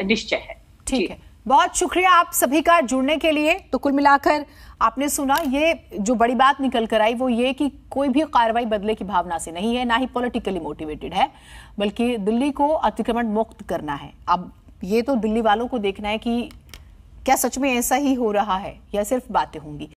Speaker 7: निश्चय है।
Speaker 1: ठीक है, बहुत शुक्रिया आप सभी का जुड़ने के लिए। तो कुल मिलाकर आपने सुना, ये जो बड़ी बात निकल कर आई वो ये कि कोई भी कार्रवाई बदले की भावना से नहीं है, ना ही पॉलिटिकली मोटिवेटेड है, बल्कि दिल्ली को अतिक्रमण मुक्त करना है। अब ये तो दिल्ली वालों को देखना है कि क्या सच में ऐसा ही हो रहा है या सिर्फ बातें होंगी।